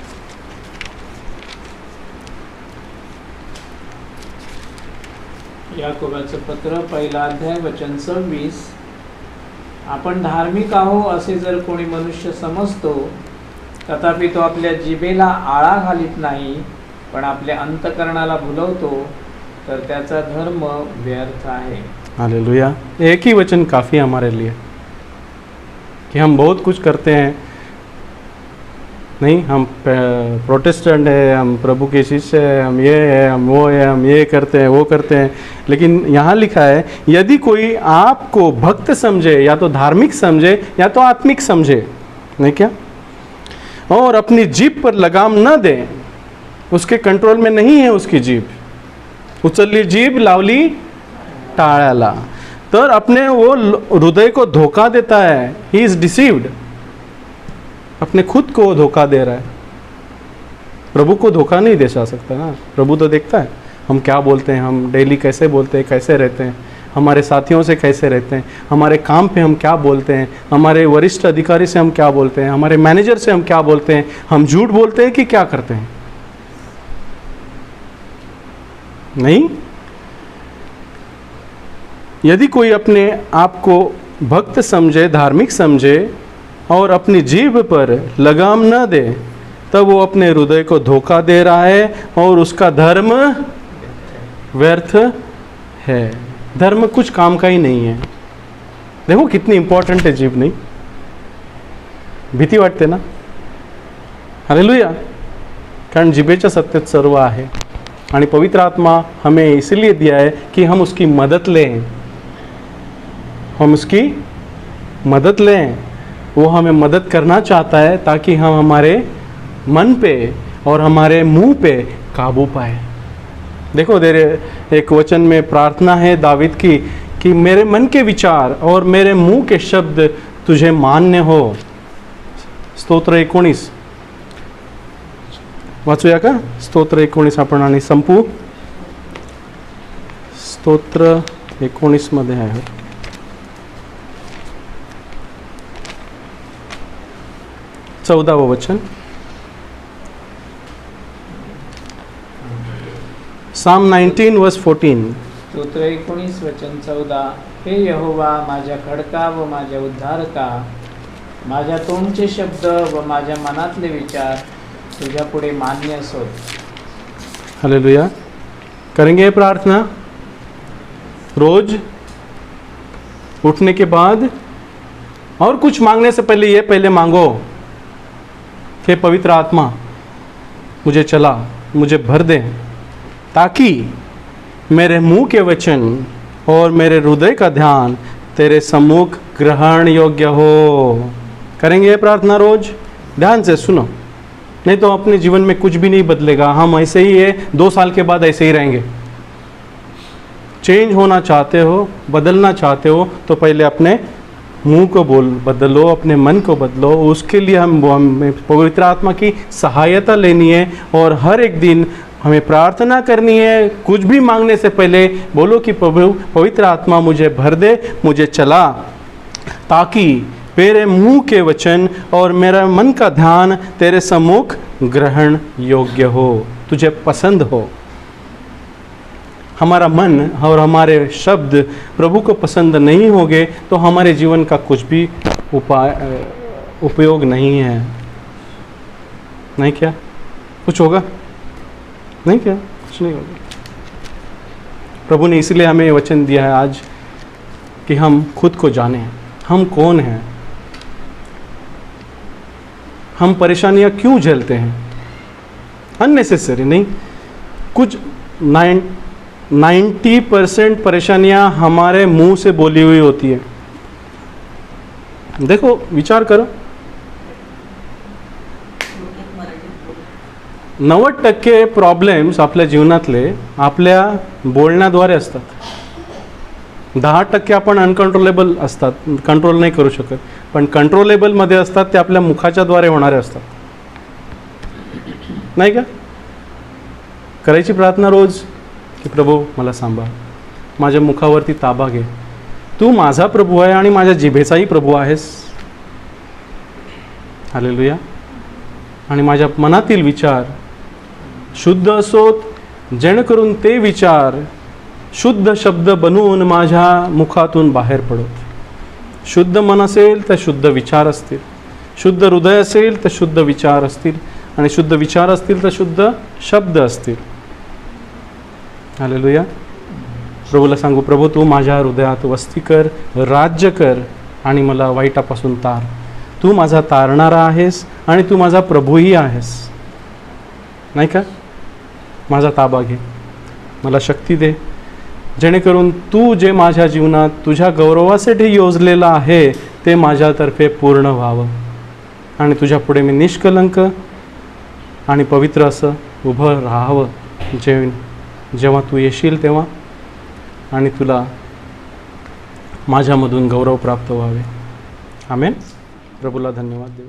याकोबाचं पत्र 1 अध्याय वचन 26, आपण धार्मिक आहो असे जर कोणी मनुष्य समजतो, तथापि तो आपल्या जिभेला आळा घालीत नाही, पण आपल्या अंतकरणाला भुलवतो, तर त्याचा धर्म व्यर्थ आहे। हालेलुया। एक ही वचन काफ़ी है हमारे लिए कि हम बहुत कुछ करते हैं, नहीं हम प्रोटेस्टेंट है, हम प्रभु के शिष्य है, हम ये है, हम वो है, हम ये करते हैं, वो करते हैं, लेकिन यहाँ लिखा है यदि कोई आपको भक्त समझे, या तो धार्मिक समझे या तो आत्मिक समझे, नहीं क्या, और अपनी जीभ पर लगाम न दे, उसके कंट्रोल में नहीं है उसकी जीभ, उचलली जीभ लावली टाळ्याला, तर अपने वो हृदय को धोखा देता है, ही इज डिसीव्ड, अपने खुद को वो धोखा दे रहा है। प्रभु को धोखा नहीं दे जा सकता ना, प्रभु तो देखता है हम क्या बोलते हैं, हम डेली कैसे बोलते हैं, कैसे रहते हैं, हमारे साथियों से कैसे रहते हैं, हमारे काम पे हम क्या बोलते हैं, हमारे वरिष्ठ अधिकारी से हम क्या बोलते हैं, हमारे मैनेजर से हम क्या बोलते हैं, हम झूठ बोलते हैं कि क्या करते हैं। नहीं, यदि कोई अपने आप को भक्त समझे, धार्मिक समझे और अपनी जीभ पर लगाम न दे, तब वो अपने हृदय को धोखा दे रहा है और उसका धर्म व्यर्थ है। धर्म कुछ काम का ही नहीं है। देखो कितनी इंपॉर्टंट है जीभ, नहीं भीती वाटते ना। हालेलुया। कारण जिभेच्या सत्यात सर्व आहे आणि पवित्र आत्मा हमें इसलिए दिया है कि हम उसकी मदद लें, हम उसकी मदद लें। वो हमें मदद करना चाहता है ताकि हम हमारे मन पे और हमारे मुंह पे काबू पाए। देखो एक वचन में प्रार्थना है दावीद की कि मेरे मन के विचार और मेरे मुंह के शब्द तुझे मान्य हो। स्तोत्र 19 वाचूया का? स्तोत्र 19 आपण आणि संपू। स्तोत्र 19 मध्ये आहे 14व वचन। Psalm 19 verse 14। स्तोत्र 19 वचन 14। हे यहोवा माझ्या खडका व माझ्या उद्धारका, माझ्या तोंडचे शब्द व माझ्या मनातले विचार तुझ्या पुढे मान्य असोत। हालेलुया। करेंगे ये प्रार्थना रोज उठने के बाद, और कुछ मांगने से पहले ये पहले मांगो कि पवित्र आत्मा मुझे चला, मुझे भर दे, ताकि मेरे मुंह के वचन और मेरे हृदय का ध्यान तेरे सम्मुख ग्रहण योग्य हो। करेंगे ये प्रार्थना रोज, ध्यान से सुनो, नहीं तो अपने जीवन में कुछ भी नहीं बदलेगा। हम ऐसे ही है, 2 साल के बाद ऐसे ही रहेंगे। चेंज होना चाहते हो, बदलना चाहते हो, तो पहले अपने मुंह को बदलो, अपने मन को बदलो। उसके लिए हमें पवित्र आत्मा की सहायता लेनी है और हर एक दिन हमें प्रार्थना करनी है। कुछ भी मांगने से पहले बोलो कि प्रभु पवित्र आत्मा मुझे भर दे, मुझे चला, ताकि मेरे मुंह के वचन और मेरा मन का ध्यान तेरे सम्मुख ग्रहण योग्य हो, तुझे पसंद हो। हमारा मन और हमारे शब्द प्रभु को पसंद नहीं होंगे तो हमारे जीवन का कुछ भी उपयोग नहीं है। नहीं क्या कुछ होगा? नहीं क्या कुछ नहीं होगा। प्रभु ने इसलिए हमें ये वचन दिया है आज कि हम खुद को जानें, हम कौन हैं, हम परेशानियां क्यों झेलते हैं, अननेसेसरी नहीं। कुछ 90% परेशानियां हमारे मुंह से बोली हुई होती है। देखो विचार करो, 90% प्रॉब्लेम्स आपल्या जीवनातले आपल्या बोलण्याद्वारे असतात। 10% आपण अनकंट्रोलेबल असतात, कंट्रोल नाही करू शकत, पण कंट्रोलेबल मध्ये असतात ते आपल्या मुखाच्या द्वारे होणारे असतात, नाही का? करायची प्रार्थना रोज की प्रभू मला सांभाळ, माझ्या मुखावरती ताबा घे. तू माझा प्रभू आहे आणि माझ्या जिभेचाही प्रभू आहेस. हालेलुया. आणि माझ्या मनातील विचार शुद्ध असोत, जेणेकरून ते विचार शुद्ध शब्द बनवून माझ्या मुखातून बाहेर पडत. शुद्ध मन असेल तर शुद्ध विचार असतील, शुद्ध हृदय असेल तर शुद्ध विचार असतील, आणि शुद्ध विचार असतील तर शुद्ध शब्द असतील. हालेलुया. प्रभूला सांगू, प्रभू तू माझ्या हृदयात वस्ती कर, राज्य कर आणि मला वाईटापासून तार. तू माझा तारणारा आहेस आणि तू माझा प्रभूही आहेस, नाही का? माझा ताबा घे, मला शक्ती दे, जेणेकरून तू जे माझ्या जीवनात तुझ्या गौरवासाठी योजलेलं आहे ते माझ्यातर्फे पूर्ण व्हावं आणि तुझ्या पुढे मी निष्कलंक आणि पवित्र असं उभं राहावं जेव्हा तू येशील तेव्हा, आणि तुला माझ्यामधून गौरव प्राप्त व्हावे. आमेन. प्रभूला धन्यवाद देऊ.